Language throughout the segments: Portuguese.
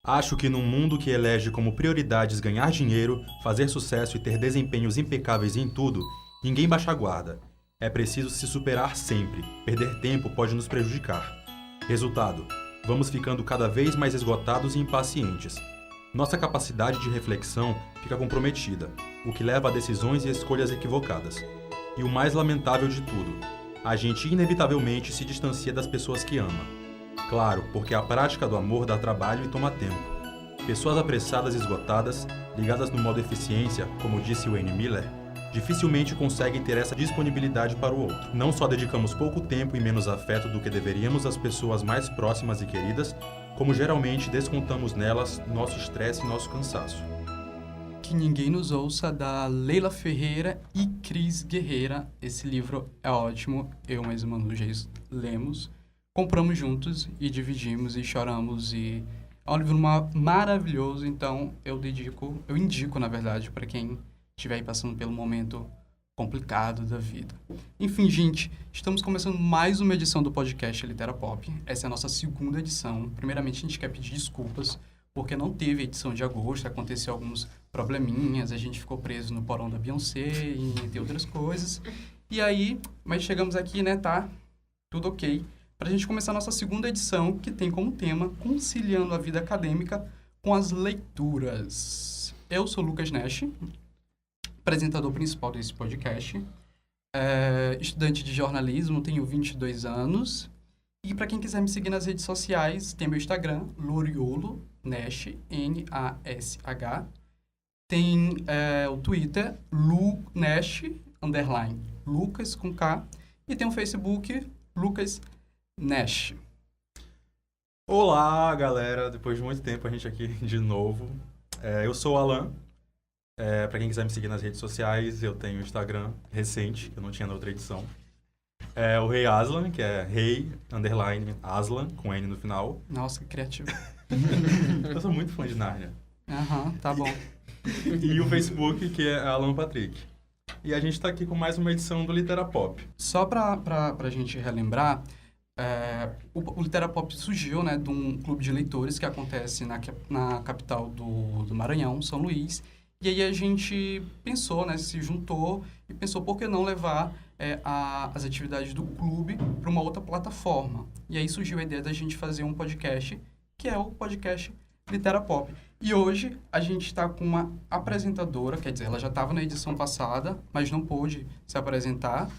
Acho que num mundo que elege como prioridades ganhar dinheiro, fazer sucesso e ter desempenhos impecáveis em tudo, ninguém baixa a guarda. É preciso se superar sempre. Perder tempo pode nos prejudicar. Resultado: vamos ficando cada vez mais esgotados e impacientes. Nossa capacidade de reflexão fica comprometida, o que leva a decisões e escolhas equivocadas. E o mais lamentável de tudo, a gente inevitavelmente se distancia das pessoas que ama. Claro, porque a prática do amor dá trabalho e toma tempo. Pessoas apressadas e esgotadas, ligadas no modo eficiência, como disse Wayne Miller, dificilmente conseguem ter essa disponibilidade para o outro. Não só dedicamos pouco tempo e menos afeto do que deveríamos às pessoas mais próximas e queridas, como geralmente descontamos nelas nosso estresse e nosso cansaço. Que Ninguém Nos Ouça, da Leila Ferreira e Cris Guerreira. Esse livro é ótimo, eu mais o Manu já lemos. Compramos juntos e dividimos e choramos e é um livro maravilhoso, então eu indico, na verdade, para quem estiver aí passando pelo momento complicado da vida. Enfim, gente, estamos começando mais uma edição do podcast Literapop. Essa é a nossa segunda edição. Primeiramente, a gente quer pedir desculpas, porque não teve edição de agosto, aconteceu alguns probleminhas, a gente ficou preso no porão da Beyoncé e entre outras coisas. E aí, mas chegamos aqui, né, tá tudo ok, para a gente começar a nossa segunda edição, que tem como tema Conciliando a Vida Acadêmica com as Leituras. Eu sou Lucas Nash, apresentador principal desse podcast, estudante de jornalismo, tenho 22 anos, e para quem quiser me seguir nas redes sociais, tem meu Instagram, Loriolo Nash, N-A-S-H, tem o Twitter, Lunash, _ Lucas com K, e tem o Facebook, Lucas Nash. Olá, galera! Depois de muito tempo a gente aqui de novo. Eu sou o Alan. Para quem quiser me seguir nas redes sociais, eu tenho o Instagram recente, que eu não tinha na outra edição. O Rei Aslan, que é Rei _ Aslan, com N no final. Nossa, que criativo. Eu sou muito fã de Nárnia. Tá bom. E o Facebook, que é Alan Patrick. E a gente está aqui com mais uma edição do Literapop. Só pra gente relembrar, o Literapop surgiu, né, de um clube de leitores que acontece na capital do Maranhão, São Luís. E aí a gente pensou, né, se juntou e pensou por que não levar as atividades do clube para uma outra plataforma. E aí surgiu a ideia da gente fazer um podcast, que é o podcast Literapop. E hoje a gente está com uma apresentadora, quer dizer, ela já estava na edição passada, mas não pôde se apresentar.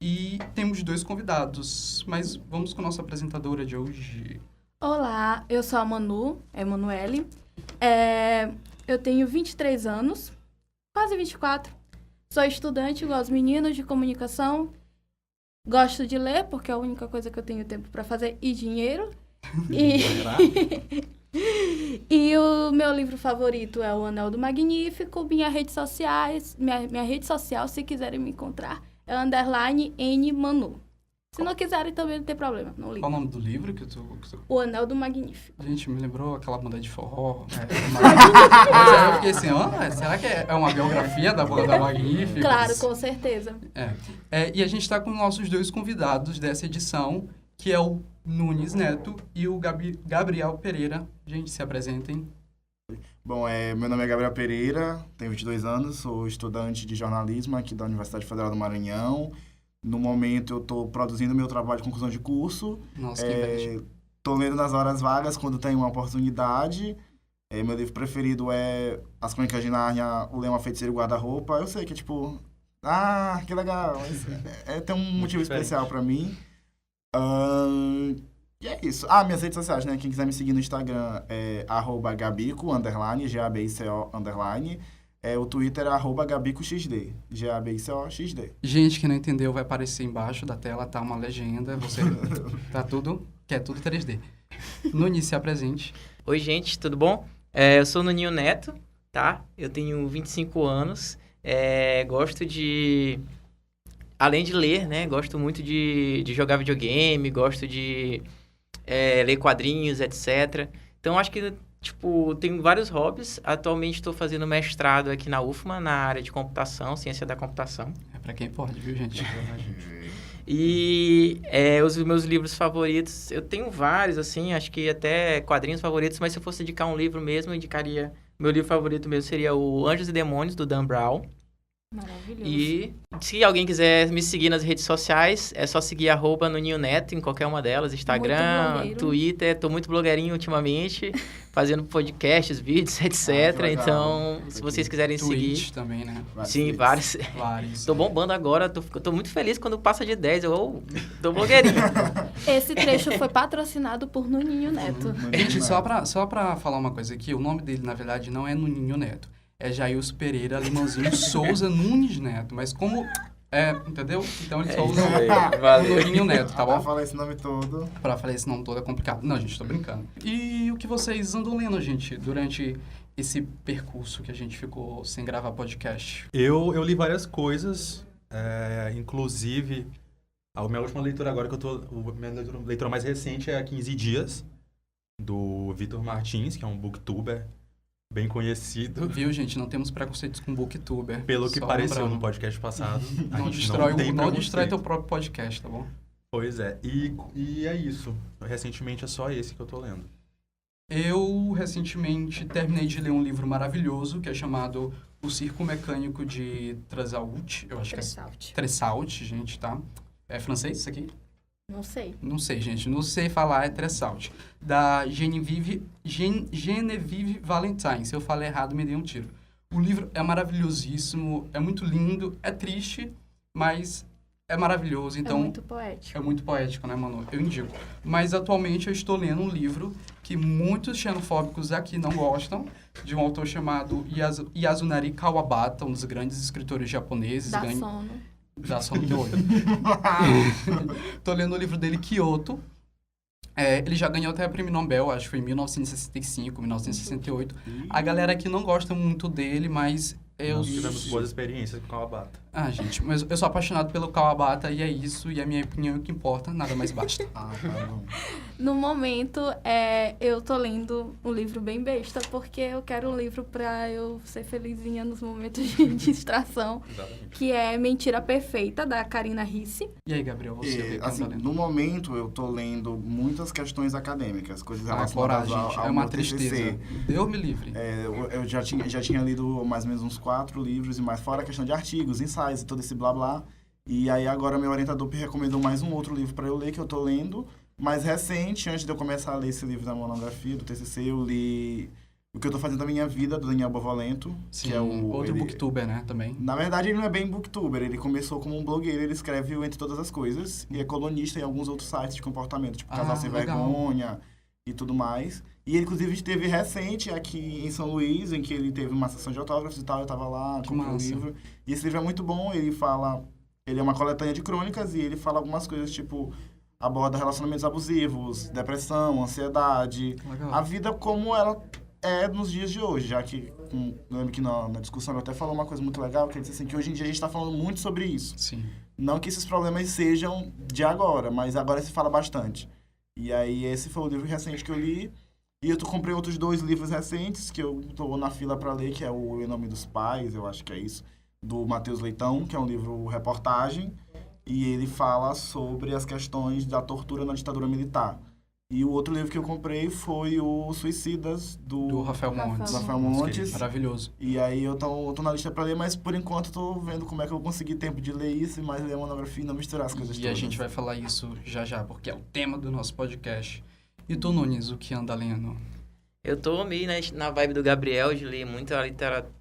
E temos 2 convidados, mas vamos com a nossa apresentadora de hoje. Olá, eu sou a Manu, Emanuele. Eu tenho 23 anos, quase 24. Sou estudante, igual os meninos, de comunicação. Gosto de ler, porque é a única coisa que eu tenho tempo para fazer, e dinheiro. E o meu livro favorito é O Anel do Magnífico. Minha rede social, se quiserem me encontrar, é _N_Manu. Se não quiserem, também não tem problema, não ligo. Qual o nome do livro que tu... O Anel do Magnífico. Gente, me lembrou aquela banda de forró. Eu fiquei assim, será que é uma biografia da banda Magnífica? Claro, com certeza. E a gente está com nossos 2 convidados dessa edição, que é o Nunes Neto e o Gabriel Pereira. Gente, se apresentem. Bom, meu nome é Gabriel Pereira, tenho 22 anos, sou estudante de jornalismo aqui da Universidade Federal do Maranhão. No momento, eu estou produzindo meu trabalho de conclusão de curso. Nossa, que inveja. Estou lendo nas horas vagas, quando tenho uma oportunidade. Meu livro preferido é As Crônicas de Nárnia, O Leão, a Feiticeira e o Guarda-Roupa. Eu sei que é tipo... que legal. Mas, tem um motivo especial para mim. E é isso. Minhas redes sociais, né? Quem quiser me seguir no Instagram é @gabico, _GABICO_. O Twitter é @GabicoXD. GABICOXD. Gente que não entendeu, vai aparecer embaixo da tela, tá uma legenda. Você tá tudo, que é tudo 3D. Nunes, se apresente. Oi, gente, tudo bom? Eu sou o Nuninho Neto, tá? Eu tenho 25 anos. Gosto de... Além de ler, né? Gosto muito de jogar videogame, gosto de ler quadrinhos, etc. Então, acho que, tenho vários hobbies. Atualmente, estou fazendo mestrado aqui na UFMA, na área de computação, ciência da computação. É pra quem pode, viu, gente? E os meus livros favoritos, eu tenho vários, assim, acho que até quadrinhos favoritos, mas se eu fosse indicar um livro mesmo, eu indicaria... Meu livro favorito mesmo seria o Anjos e Demônios, do Dan Brown. Maravilhoso. E se alguém quiser me seguir nas redes sociais, é só seguir @NuninhoNeto em qualquer uma delas. Instagram, blogueiro. Twitter. Tô muito blogueirinho ultimamente, fazendo podcasts, vídeos, etc. que legal. Então, se vocês quiserem Twitch seguir... também, né? Sim, vários. Vários. Tô bombando agora, tô muito feliz quando passa de 10. Eu tô blogueirinho. Esse trecho foi patrocinado por Nuninho Neto. Gente, só pra falar uma coisa aqui, o nome dele, na verdade, não é Nuninho Neto. É Jailson Pereira Limãozinho Souza Nunes Neto. Mas como... entendeu? Então ele só usa o Nuninho Neto, tá Pra bom? falar esse nome todo. Pra falar esse nome todo é complicado. Não, gente, tô brincando. E o que vocês andam lendo, gente, durante esse percurso que a gente ficou sem gravar podcast? Eu li várias coisas, inclusive, a minha última leitura agora, minha leitura mais recente é a 15 Dias, do Vitor Martins, que é um booktuber bem conhecido. Viu, gente? Não temos preconceitos com booktuber. Pelo que Só pareceu lembrando. no podcast passado. a Não gente destrói, tem não destrói preconceito. teu próprio podcast, tá bom? Pois é, e é isso. Recentemente é só esse que eu tô lendo. Eu, recentemente, terminei de ler um livro maravilhoso, que é chamado O Circo Mecânico de Tressault. Eu acho que é Tressault. Tressault, gente, tá? É francês isso aqui? Não sei. Não sei, gente. Não sei falar, é Tressault. Da Genevieve Valentine. Se eu falar errado, me dê um tiro. O livro é maravilhosíssimo, é muito lindo, é triste, mas é maravilhoso. Então, É muito poético. é muito poético, né, Manu? Eu indico. Mas, atualmente, eu estou lendo um livro que muitos xenofóbicos aqui não gostam, de um autor chamado Yasunari Kawabata, um dos grandes escritores japoneses. Dá sono. Dá sono de olho. Tô lendo o livro dele, Kyoto. Ele já ganhou até o Prêmio Nobel, acho que foi em 1965, 1968. A galera aqui não gosta muito dele, mas eu... Nós tivemos boas experiências com o Kawabata. Ah, gente, mas eu sou apaixonado pelo Kawabata e é isso, e a minha opinião é o que importa, nada mais basta. Tá bom. No momento, eu tô lendo um livro bem besta, porque eu quero um livro pra eu ser felizinha nos momentos de distração, Exatamente. que é Mentira Perfeita, da Karina Risse. E aí, Gabriel, você, o que Assim, tá lendo? no momento, eu tô lendo muitas questões acadêmicas, coisas Ah, relacionadas coragem, gente, ao é uma meu tristeza. TCC. Deus me livre. Eu já tinha lido mais ou menos uns 4 livros, e mais fora a questão de artigos, ensaios e todo esse blá blá. E aí agora meu orientador me recomendou mais um outro livro para eu ler, que eu tô lendo. Mais recente, antes de eu começar a ler esse livro da monografia, do TCC, eu li O que eu tô fazendo da minha vida, do Daniel Bovolento. Sim, que é outro booktuber, né, também. Na verdade, ele não é bem booktuber, ele começou como um blogueiro, ele escreve o Entre Todas as Coisas e é colunista em alguns outros sites de comportamento, tipo Casal Sem legal. Vergonha e tudo mais. E ele, inclusive, esteve recente aqui em São Luís, em que ele teve uma sessão de autógrafos e tal, eu tava lá, Que comprei o massa. livro. E esse livro é muito bom, ele é uma coletânea de crônicas e ele fala algumas coisas, tipo, aborda relacionamentos abusivos, depressão, ansiedade, Legal. a vida como ela é nos dias de hoje, já que, eu lembro que na discussão eu até falou uma coisa muito legal, que ele disse assim, que hoje em dia a gente está falando muito sobre isso. Sim. Não que esses problemas sejam de agora, mas agora se fala bastante. E aí esse foi o livro recente que eu li, e eu comprei outros 2 livros recentes, que eu tô na fila para ler, que é o Em Nome dos Pais, eu acho que é isso, do Matheus Leitão, que é um livro reportagem, e ele fala sobre as questões da tortura na ditadura militar. E o outro livro que eu comprei foi o Suicidas, Do Rafael Montes. Rafael Montes. Maravilhoso. E aí eu tô na lista pra ler, mas por enquanto eu tô vendo como é que eu vou conseguir tempo de ler isso e mais ler a monografia e não misturar as coisas E todas. a gente vai falar isso já já, porque é o tema do nosso podcast. E tu, Nunes, o que anda lendo? Eu tô meio na vibe do Gabriel, de ler muita literatura,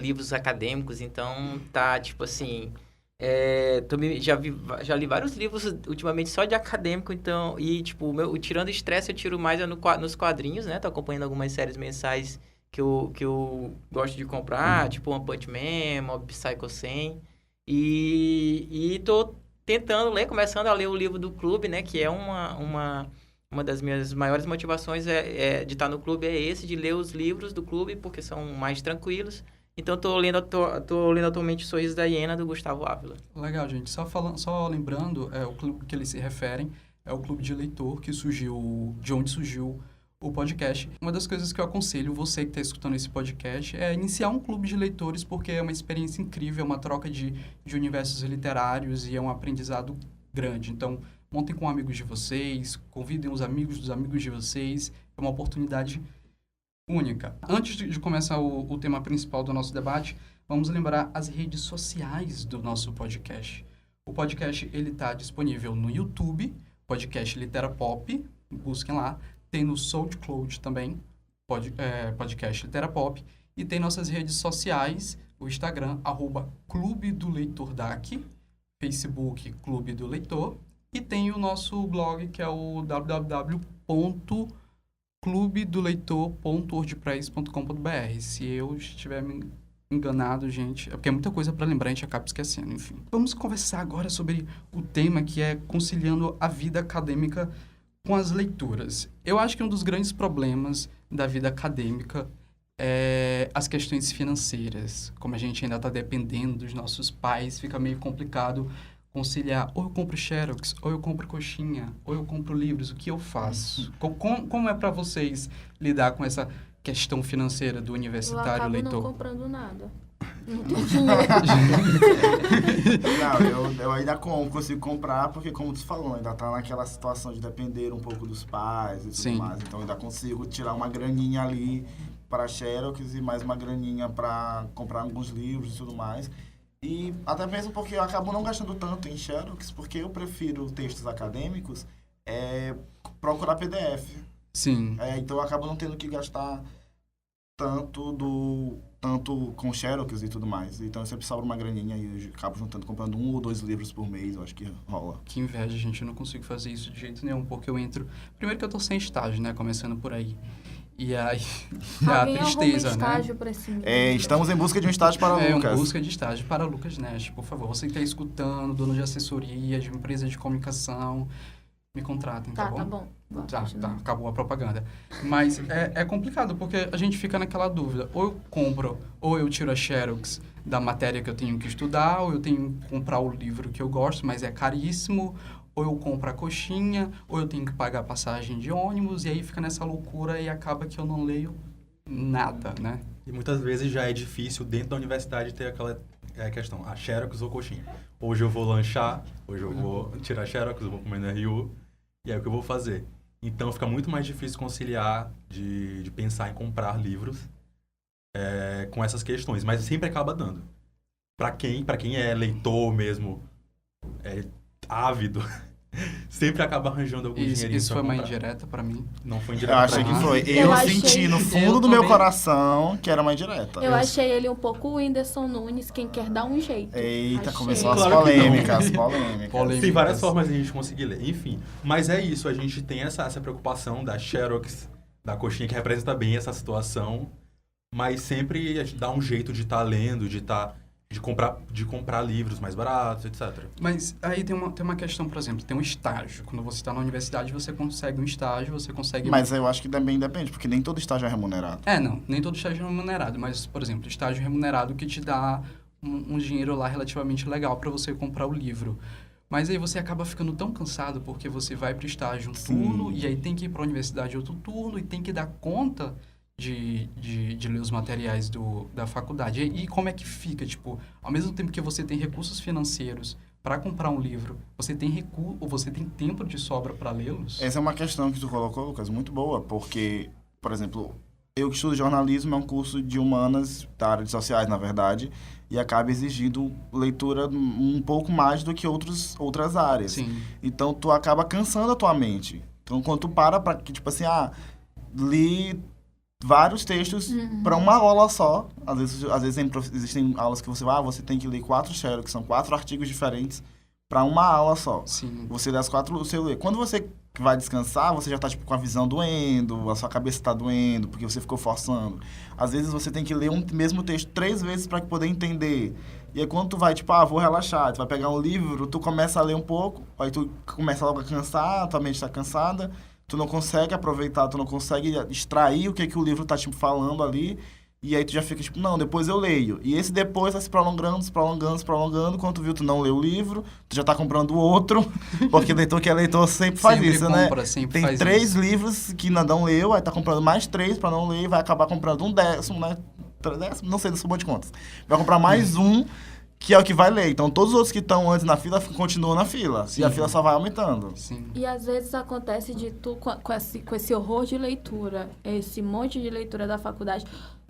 livros acadêmicos, então tá, tipo assim... já li vários livros ultimamente só de acadêmico, então... E, tipo, tirando estresse, eu tiro mais nos quadrinhos, né? Tô acompanhando algumas séries mensais que eu gosto de comprar, tipo One Punch Man, Mob Psycho 100. E tô começando a ler o livro do clube, né? Que é uma das minhas maiores motivações de estar no clube é esse, de ler os livros do clube, porque são mais tranquilos. Então, tô lendo atualmente Sorriso da Hiena, do Gustavo Ávila. Legal, gente. Só lembrando, o clube que eles se referem é o clube de leitor de onde surgiu o podcast. Uma das coisas que eu aconselho você que está escutando esse podcast é iniciar um clube de leitores, porque é uma experiência incrível, é uma troca de universos literários e é um aprendizado grande. Então, montem com amigos de vocês, convidem os amigos dos amigos de vocês. É uma oportunidade única. Antes de começar o tema principal do nosso debate, vamos lembrar as redes sociais do nosso podcast. O podcast ele está disponível no YouTube, podcast Literapop, busquem lá. Tem no SoundCloud também, podcast Literapop. E tem nossas redes sociais, o Instagram, @Clube do Leitor DAC, Facebook Clube do Leitor. E tem o nosso blog, que é o www.clubedoleitor.wordpress.com.br. Se eu estiver me enganado, gente, é porque é muita coisa para lembrar, a gente acaba esquecendo, enfim. Vamos conversar agora sobre o tema que é conciliando a vida acadêmica com as leituras. Eu acho que um dos grandes problemas da vida acadêmica é as questões financeiras. Como a gente ainda está dependendo dos nossos pais, fica meio complicado conciliar. Ou eu compro xerox, ou eu compro coxinha, ou eu compro livros. O que eu faço? Como é para vocês lidar com essa questão financeira do Eu universitário acabo leitor? não comprando nada. Não tenho dinheiro. Não, eu ainda consigo comprar, porque como tu falou, ainda tá naquela situação de depender um pouco dos pais e tudo Sim. mais. Então ainda consigo tirar uma graninha ali para xerox e mais uma graninha para comprar alguns livros e tudo mais. E até mesmo porque eu acabo não gastando tanto em xerox, porque eu prefiro textos acadêmicos procurar PDF. Sim. Então eu acabo não tendo que gastar tanto com xerox e tudo mais. Então eu sempre sobra uma graninha e eu acabo juntando, comprando 1 ou 2 livros por mês, eu acho que rola. Que inveja, gente. Eu não consigo fazer isso de jeito nenhum, porque eu entro... Primeiro que eu tô sem estágio, né? Começando por aí. E aí... a Alguém tristeza, arruma né? estágio pra esse menino. Estamos em busca de um estágio para Lucas. Em busca de estágio para Lucas Nest. Por favor, você que está escutando, dono de assessoria, de uma empresa de comunicação, me contratem, tá bom? Tá bom. Vou Tá, continuar. acabou a propaganda. Mas é complicado, porque a gente fica naquela dúvida. Ou eu compro, ou eu tiro a xerox da matéria que eu tenho que estudar, ou eu tenho que comprar o livro que eu gosto, mas é caríssimo, ou eu compro a coxinha, ou eu tenho que pagar a passagem de ônibus, e aí fica nessa loucura e acaba que eu não leio nada, né? E muitas vezes já é difícil dentro da universidade ter aquela questão, a xerox ou coxinha. Hoje eu vou lanchar, hoje eu vou tirar xerox, eu vou comer no RU, e é o que eu vou fazer. Então fica muito mais difícil conciliar de pensar em comprar livros com essas questões, mas sempre acaba dando. Para quem é leitor mesmo, ávido, sempre acaba arranjando algum dinheirinho. Isso pra foi uma comprar. indireta pra mim. Não foi Eu indireta achei pra que mim. foi. Eu Eu achei- senti no Eu fundo do meu também. coração que era uma indireta. Eu achei ele um pouco o Whindersson Nunes, quem quer dar um jeito. Eita, Achei. começou as Claro que não. polêmicas. Polêmicas. Tem várias formas de a gente conseguir ler. Enfim, mas é isso. A gente tem essa preocupação da xerox, da coxinha, que representa bem essa situação. Mas sempre a gente dá um jeito de estar lendo, de comprar livros mais baratos, etc. Mas aí tem uma questão, por exemplo, tem um estágio. Quando você está na universidade, você consegue um estágio, você consegue... Mas eu acho que também depende, porque nem todo estágio é remunerado. Não, nem todo estágio é remunerado, mas, por exemplo, estágio remunerado que te dá um dinheiro lá relativamente legal para você comprar o livro. Mas aí você acaba ficando tão cansado porque você vai para o estágio um Sim. turno e aí tem que ir para a universidade outro turno e tem que dar conta de ler os materiais da faculdade. E como é que fica? Tipo, ao mesmo tempo que você tem recursos financeiros para comprar um livro, você tem tempo de sobra para lê-los? Essa é uma questão que tu colocou, Lucas, muito boa, porque, por exemplo, eu que estudo jornalismo, é um curso de humanas, da área de sociais, na verdade, e acaba exigindo leitura um pouco mais do que outras áreas. Sim. Então, tu acaba cansando a tua mente. Então, quando tu para que, tipo assim, li vários textos para uma aula só. Às vezes existem aulas que você tem que ler 4 xerox, que são 4 artigos diferentes para uma aula só. Sim. Você lê as 4, você lê. Quando você vai descansar, você já tá tipo com a visão doendo, a sua cabeça tá doendo, porque você ficou forçando. Às vezes você tem que ler um mesmo texto 3 vezes para poder entender. E aí quando tu vai, tipo, vou relaxar, tu vai pegar um livro, tu começa a ler um pouco, aí tu começa logo a cansar, tua mente tá cansada, tu não consegue aproveitar, tu não consegue extrair o que o livro tá, tipo, falando ali, e aí tu já fica, tipo, não, depois eu leio. E esse depois vai se prolongando, quando tu viu, tu não leu o livro, tu já tá comprando outro, porque leitor que é leitor sempre faz Sempre isso, compra, né? sempre Tem faz 3 isso. livros que ainda não leu, aí tá comprando mais 3 pra não ler, vai acabar comprando um 10º, né? 10º, não sei, não sou bom de contas. Vai comprar mais um, que é o que vai ler. Então, todos os outros que estão antes na fila continuam na fila. E a fila só vai aumentando. Sim. E às vezes acontece de tu, com esse horror de leitura, esse monte de leitura da faculdade,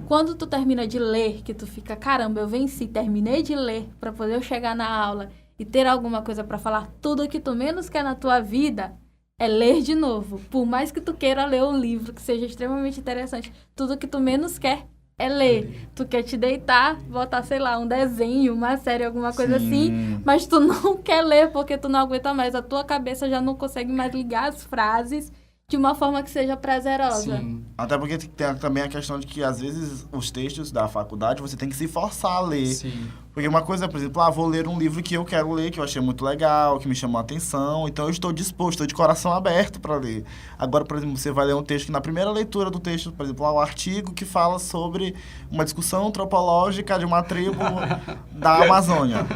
quando tu termina de ler, que tu fica, caramba, eu venci, terminei de ler pra poder eu chegar na aula e ter alguma coisa pra falar, tudo que tu menos quer na tua vida é ler de novo. Por mais que tu queira ler um livro que seja extremamente interessante, tudo que tu menos quer é ler. Tu quer te deitar, botar, sei lá, um desenho, uma série, alguma coisa assim, mas tu não quer ler porque tu não aguenta mais. A tua cabeça já não consegue mais ligar as frases de uma forma que seja prazerosa. Sim. Até porque tem também a questão de que, às vezes, os textos da faculdade, você tem que se forçar a ler. Sim. Porque uma coisa, por exemplo, vou ler um livro que eu quero ler, que eu achei muito legal, que me chamou a atenção, então eu estou disposto, estou de coração aberto para ler. Agora, por exemplo, você vai ler um texto que na primeira leitura do texto, por exemplo, um artigo que fala sobre uma discussão antropológica de uma tribo da Amazônia.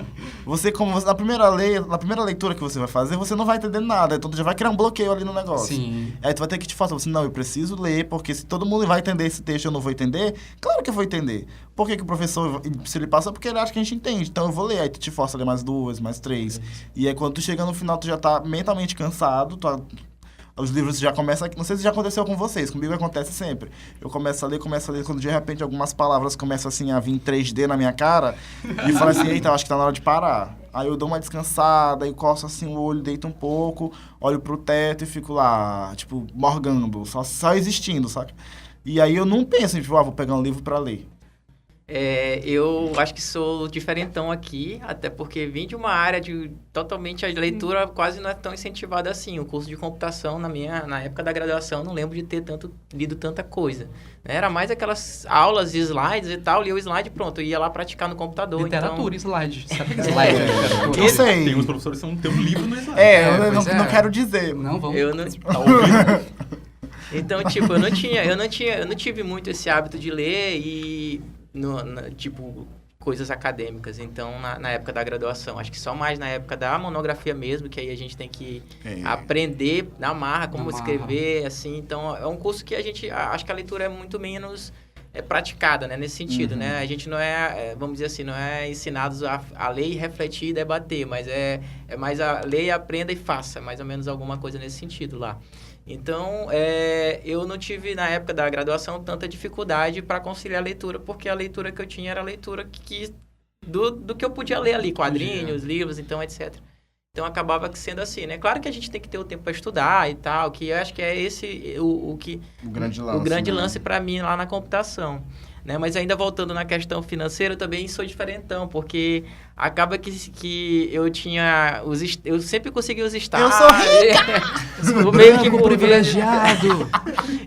Na primeira leitura que você vai fazer, você não vai entender nada, então tu já vai criar um bloqueio ali no negócio. Sim. Aí tu vai ter que te falar assim, não, eu preciso ler, porque se todo mundo vai entender esse texto, eu não vou entender. Claro que eu vou entender. Por que o professor, se ele passa, porque ele acha que a gente entende. Então eu vou ler, aí tu te força a ler mais 2, mais 3. E aí quando tu chega no final, tu já tá mentalmente cansado, os livros já começam... Não sei se já aconteceu com vocês, comigo acontece sempre. Eu começo a ler, quando de repente algumas palavras começam assim a vir em 3D na minha cara, e eu falo assim, eita, eu acho que tá na hora de parar. Aí eu dou uma descansada, aí coço assim o olho, deito um pouco, olho pro teto e fico lá, tipo, morgando, só existindo, sabe? E aí eu não penso em, tipo, vou pegar um livro pra ler. Eu acho que sou diferentão aqui, até porque vim de uma área de totalmente a leitura quase não é tão incentivada assim. O curso de computação, na época da graduação, não lembro de ter lido tanta coisa. Né? Era mais aquelas aulas de slides e tal, lia o slide, pronto, eu ia lá praticar no computador. Literatura, então... slide. Sabe que slide é literatura? Eu sei. Tem uns professores que tem um livro no slide. Pois Não quero dizer. Não, vamos. Eu não... Tá ouvindo? Então, tipo, eu não tive muito esse hábito de ler e... tipo, coisas acadêmicas. Então, na época da graduação. Acho que só mais na época da monografia mesmo, que aí a gente tem que aprender na marra como escrever, assim. Então, é um curso que acho que a leitura é muito menos praticada, né? Nesse sentido, né? A gente não vamos dizer assim, não é ensinados a ler e refletir e debater, mas é mais a ler, aprenda e faça. Mais ou menos alguma coisa nesse sentido lá. Então, eu não tive, na época da graduação, tanta dificuldade para conciliar a leitura, porque a leitura que eu tinha era a leitura do que eu podia ler ali, quadrinhos, livros, então, etc. Então, acabava sendo assim, né? Claro que a gente tem que ter o tempo para estudar e tal, que eu acho que é esse o grande lance para mim lá na computação. Né? Mas ainda voltando na questão financeira, eu também sou diferentão, porque acaba que eu tinha... eu sempre consegui os estágios. Eu sou rica! Meio que privilegiado!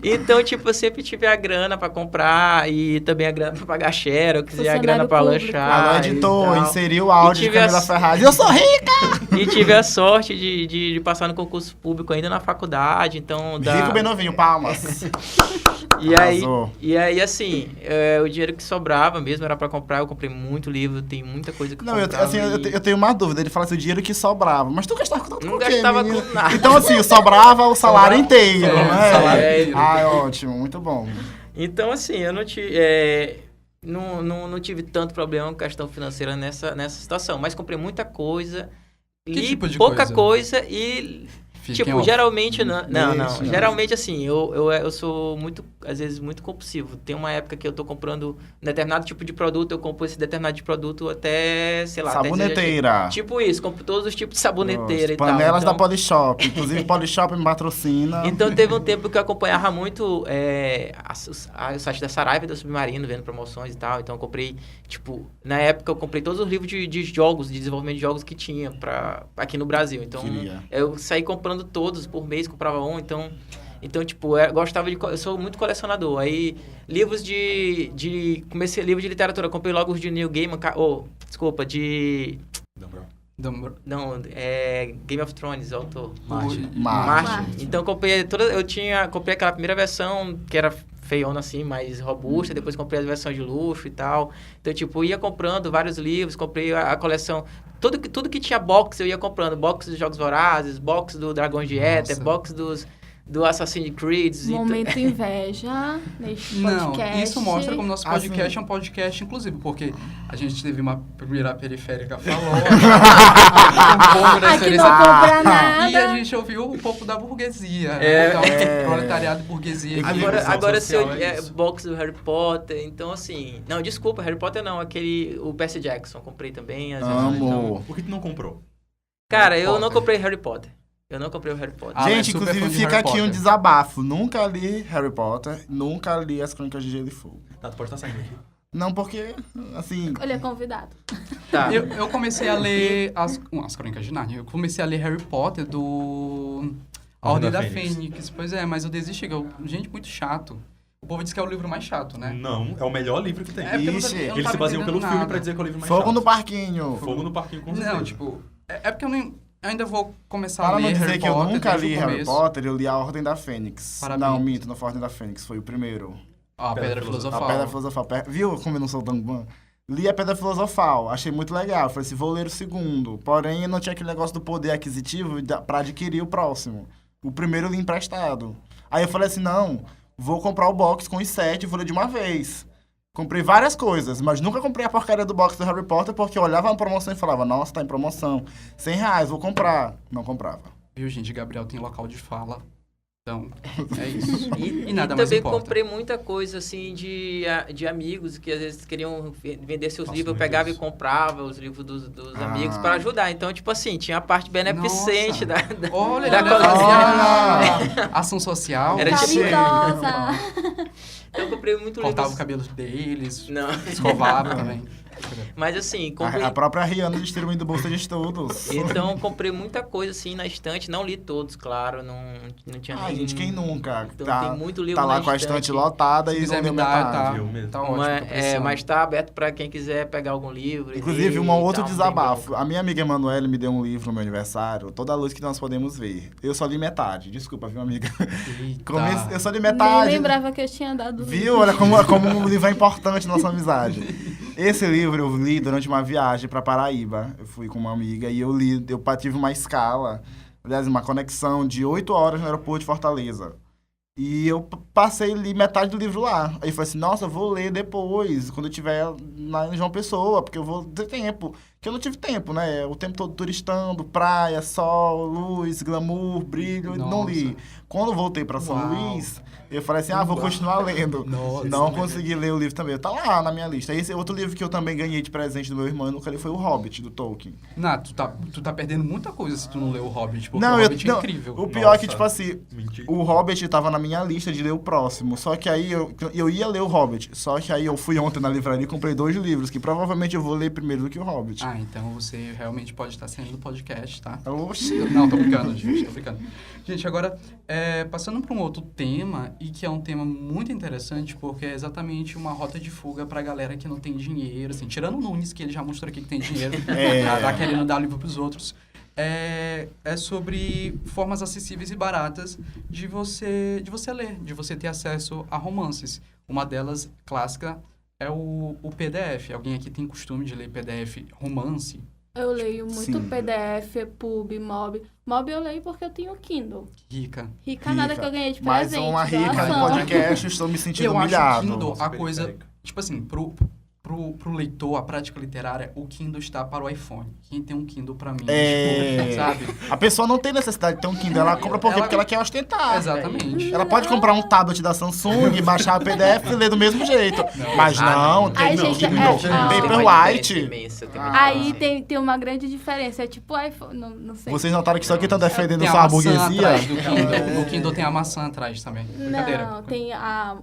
Então, tipo, eu sempre tive a grana pra comprar e também a grana pra pagar xerox e a grana pra lanchar. Alô, editor, inseriu o áudio de Camila Ferraz. Eu sou rica! E tive a sorte de passar no concurso público ainda na faculdade, então... Rico bem novinho, palmas. E aí, assim, o dinheiro que sobrava mesmo era pra comprar. Eu comprei muito livro, tem muita coisa que eu comprava. Eu tenho uma dúvida. Ele fala assim, o dinheiro que sobrava. Mas tu gastava com tanto Não gastava com nada. Então, assim, sobrava o salário inteiro, né? Salário inteiro. Ótimo, muito bom. Então, assim, eu não tive tanto problema com questão financeira nessa situação. Mas comprei muita coisa, li tipo de pouca coisa e... Fiquem geralmente... off. Não. Geralmente, assim, eu sou muito, às vezes, muito compulsivo. Tem uma época que eu tô comprando um determinado tipo de produto, eu compro esse determinado de produto até, sei lá... Saboneteira. Tipo isso, compro todos os tipos de saboneteira e tal. Panelas da Polishop. Inclusive, Polishop me patrocina. Então, teve um tempo que eu acompanhava muito o site da Saraiva e da Submarino, vendo promoções e tal. Então, eu comprei, tipo... Na época, eu comprei todos os livros de jogos, de desenvolvimento de jogos que tinha aqui no Brasil. Então, eu saí comprando todos por mês, comprava um, então tipo, eu sou muito colecionador. Aí, livros comecei livro de literatura, comprei logo os de Neil Gaiman, Game of Thrones, autor. Martin. Então, comprei aquela primeira versão, que era feiona assim, mais robusta, depois comprei as versões de luxo e tal. Então, tipo, ia comprando vários livros, comprei a coleção, tudo que tinha box, eu ia comprando, box dos Jogos Vorazes, box do Dragões de Éter, box do Assassin's Creed. Momento inveja neste Não, podcast. isso mostra como nosso podcast Assim. é um podcast inclusivo, porque a gente teve uma primeira periférica falou, um pouco da Aqui não experiência, compra e nada. a gente ouviu um pouco da burguesia, É. então, proletariado e burguesia. Equilíbrio Agora se eu social é isso. box do Harry Potter, então assim... Não, desculpa, Harry Potter não, o Percy Jackson, comprei também. Às vezes, então... Amo. Por que tu não comprou? Cara, Harry eu não Potter. comprei Harry Potter. Eu não comprei o Harry Potter. Ah, Gente, é super inclusive fã de fica Harry aqui um Potter. desabafo. Nunca li Harry Potter, nunca li As Crônicas de Gelo e Fogo. Tá, tu pode estar saindo aqui. Não, porque, assim... Ele é convidado. Tá. Eu comecei a ler as Crônicas de Nárnia. Eu comecei a ler Harry Potter do A Ordem da Fênix. Pois é, mas eu desisti. Gente, muito chato. O povo diz que é o livro mais chato, né? Não, é o melhor livro que tem. É porque eu não Ixi, eu não Eles tava se baseiam pelo entendendo filme nada. pra dizer que é o livro mais Fogo chato. no Parquinho. Fogo no Parquinho, com certeza. Não, tipo... É porque eu nem... ainda vou começar Para a não ler dizer Harry que Potter. eu nunca desde li o Harry começo. Potter, eu li A Ordem da Fênix. Parabéns. Não, minto, não foi a Ordem da Fênix, foi o primeiro. Ah, a Pedra A Filosofal. Pedra Filosofal. Viu como eu não sou tão bom? Li a Pedra Filosofal, achei muito legal. Falei assim, vou ler o segundo. Porém, não tinha aquele negócio do poder aquisitivo pra adquirir o próximo. O primeiro eu li emprestado. Aí eu falei assim, não, vou comprar o box com os 7 e vou ler de uma vez. Comprei várias coisas, mas nunca comprei a porcaria do box do Harry Potter porque eu olhava na promoção e falava, nossa, tá em promoção. R$100, vou comprar. Não comprava. Viu, gente? Gabriel tem local de fala. Então, é isso. E E nada mais também importa. comprei muita coisa, assim, de amigos que às vezes queriam vender seus Nossa, livros. Eu muito pegava isso. e comprava os livros dos Ah. amigos para ajudar. Então, tipo assim, tinha a parte beneficente Nossa. da... Olha, Da olha, coleção. olha. Ação social. Era tipo- Caridosa. Então, eu comprei muito Cortava o livro. cabelo deles, Não, escovava também. mas assim, comprei... A própria Rihanna distribuindo bolsa de estudos. Então, comprei muita coisa, assim, na estante. Não li todos, claro. Não tinha Ai, nenhum. gente, quem nunca? Então, Tá, tem muito livro tá lá na com a estante lotada Se e quiser não me deu dar, metade. Viu mesmo. tá ótimo. tô Mas, precisando. mas tá aberto para quem quiser pegar algum livro. e Inclusive, ler um e outro tal, não tem desabafo. bronca. A minha amiga Emanuele me deu um livro no meu aniversário, Toda a Luz que Nós Podemos Ver. Eu só li metade. Desculpa, viu, amiga? Eita. Eu só li Nem metade. lembrava que eu tinha dado. Viu? Olha como o livro é importante na nossa amizade. Esse livro eu li durante uma viagem para Paraíba. Eu fui com uma amiga e eu tive uma escala, aliás, uma conexão de 8 horas no aeroporto de Fortaleza. E eu passei li metade do livro lá. Aí eu falei assim, nossa, eu vou ler depois, quando eu estiver lá em João Pessoa, porque eu vou ter tempo. Porque eu não tive tempo, né? O tempo todo turistando, praia, sol, luz, glamour, brilho, não Nossa. li. Quando eu voltei para São Uau. Luís, eu falei assim, vou Uau. continuar lendo. Nossa. Não consegui ler o livro também. Tá lá na minha lista. Esse outro livro que eu também ganhei de presente do meu irmão, eu nunca li, foi O Hobbit, do Tolkien. Nath, tu tá perdendo muita coisa se tu não leu o Hobbit, porque Não, o eu- Hobbit não, é incrível. O pior é que, Nossa. tipo assim, Mentira. o Hobbit tava na minha lista de ler o próximo. Só que aí eu ia ler o Hobbit. Só que aí eu fui ontem na livraria e comprei 2 livros, que provavelmente eu vou ler primeiro do que o Hobbit. Ah, então você realmente pode estar saindo do podcast, tá? Oxi. Não, tô brincando, gente, tô brincando. Gente, agora, passando para um outro tema, e que é um tema muito interessante, porque é exatamente uma rota de fuga pra galera que não tem dinheiro, assim, tirando o Nunes, que ele já mostrou aqui que tem dinheiro, tá querendo dar livro pros outros, é sobre formas acessíveis e baratas de você ler, de você ter acesso a romances. Uma delas, clássica, é o PDF. Alguém aqui tem costume de ler PDF romance? Eu leio muito Sim. PDF, Pub, Mob. Mob eu leio porque eu tenho Kindle. Rica. Rica nada que eu ganhei de Mais presente. uma rica no doação. podcast, estou me sentindo Eu acho humilhado. o Kindle a Super coisa... periférica. Tipo assim, pro leitor, a prática literária, o Kindle está para o iPhone. Quem tem um Kindle pra mim, É. tipo, sabe? A pessoa não tem necessidade de ter um Kindle, ela compra por quê? Ela- Porque ela quer ostentar. Exatamente. Ela pode comprar um tablet da Samsung, baixar o PDF e ler do mesmo jeito. Mas não, tem Ai, não, gente, Kindle, não, Tem uma Paperwhite. diferença imensa, tem uma Aí diferença. tem uma grande diferença. É tipo iPhone, não sei. Vocês notaram que só aqui estão defendendo Tem só a a maçã burguesia? atrás do Kindle. O Kindle tem a maçã atrás também. Brincadeira. Não, tem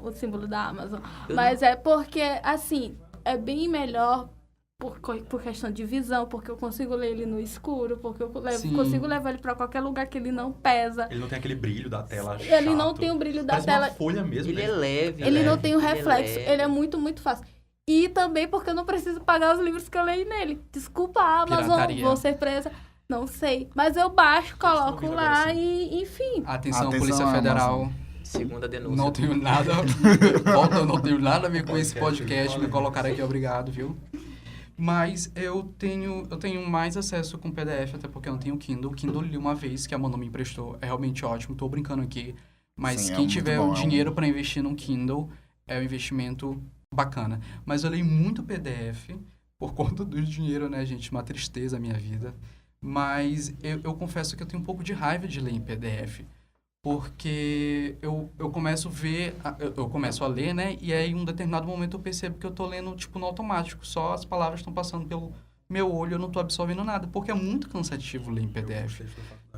o símbolo da Amazon. Mas é porque, assim, é bem melhor por questão de visão, porque eu consigo ler ele no escuro, porque eu Sim. consigo levar ele pra qualquer lugar que ele não pesa. Ele não tem aquele brilho da tela Ele não chato. tem o brilho da Parece tela. uma folha mesmo. Ele né? é leve. Ele não leve, tem o reflexo. leve. Ele é muito, muito fácil. E também porque eu não preciso pagar os livros que eu leio nele. Desculpa, Amazon, Pirataria. vou ser presa. Não sei. Mas eu baixo, coloco ouvindo lá agora, e, enfim. Atenção, Atenção, Polícia Federal. Segunda denúncia. Não tenho nada. Volta, eu não tenho nada a ver com esse podcast. Me colocaram aqui, obrigado, viu? Mas eu tenho mais acesso com PDF, até porque eu não tenho Kindle. O Kindle eu li uma vez, que a Manu me emprestou. É realmente ótimo. Tô brincando aqui. Mas Sim, é quem muito tiver bom, o dinheiro para investir num Kindle é um investimento bacana. Mas eu leio muito PDF por conta do dinheiro, né, gente? Uma tristeza a minha vida. Mas eu confesso que eu tenho um pouco de raiva de ler em PDF. Porque eu começo a ver, eu começo a ler, né? E aí, em um determinado momento, eu percebo que eu tô lendo, tipo, no automático. Só as palavras estão passando pelo meu olho, eu não tô absorvendo nada. Porque é muito cansativo ler em PDF.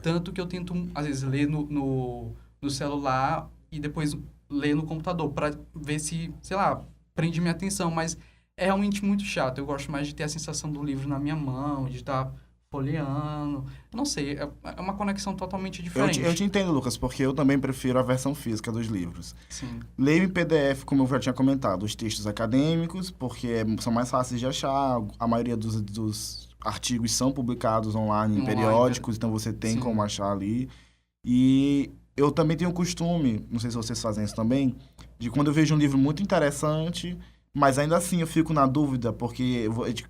Tanto que eu tento, às vezes, ler no celular e depois ler no computador para ver se, sei lá, prende minha atenção. Mas é realmente muito chato. Eu gosto mais de ter a sensação do livro na minha mão, de estar folheando. Não sei, é uma conexão totalmente diferente. Eu te entendo, Lucas, porque eu também prefiro a versão física dos livros. Sim. Leio em PDF, como eu já tinha comentado, os textos acadêmicos, porque são mais fáceis de achar. A maioria dos artigos são publicados online em periódicos, então você tem Sim. como achar ali. E eu também tenho o costume, não sei se vocês fazem isso também, de quando eu vejo um livro muito interessante, mas ainda assim eu fico na dúvida, porque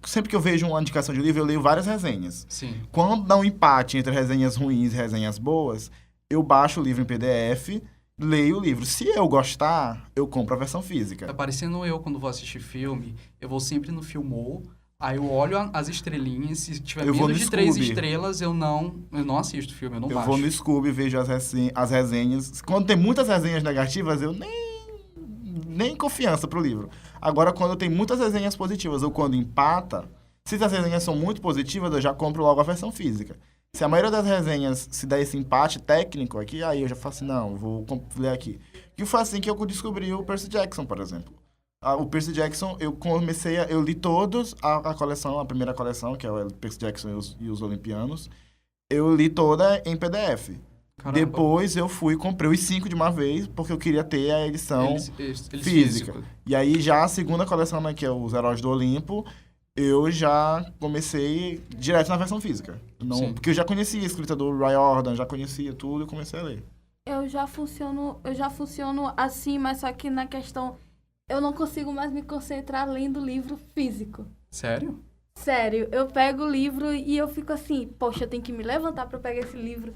sempre que eu vejo uma indicação de livro, eu leio várias resenhas. Sim. Quando dá um empate entre resenhas ruins e resenhas boas, eu baixo o livro em PDF, leio o livro. Se eu gostar, eu compro a versão Tá física. parecendo eu quando vou assistir filme, eu vou sempre no Filmou, aí eu olho as estrelinhas, se tiver Eu vou menos no de 3 Scooby. estrelas, eu não assisto o filme, eu não Eu baixo. vou no Scooby e vejo as resenhas. Quando tem muitas resenhas negativas, eu nem confiança pro livro. Agora, quando tem muitas resenhas positivas ou quando empata, se as resenhas são muito positivas, eu já compro logo a versão física. Se a maioria das resenhas se der esse empate técnico aqui, aí eu já faço assim, não, vou ler aqui. E foi assim que eu descobri o Percy Jackson, por exemplo. O Percy Jackson, eu li todos a coleção, a primeira coleção, que é o Percy Jackson e os Olimpianos. Eu li toda em PDF. Caramba. Depois eu fui e comprei os 5 de uma vez, porque eu queria ter a edição Eles física. E aí já a segunda coleção, né, que é os Heróis do Olimpo, eu já comecei direto na versão física. Sim. Porque eu já conhecia a escrita do Ray Ordan, já conhecia tudo e comecei a ler. Eu já funciono assim, mas só que na questão, eu não consigo mais me concentrar lendo livro físico. Sério? Sério, eu pego o livro e eu fico assim, poxa, eu tenho que me levantar pra pegar esse livro.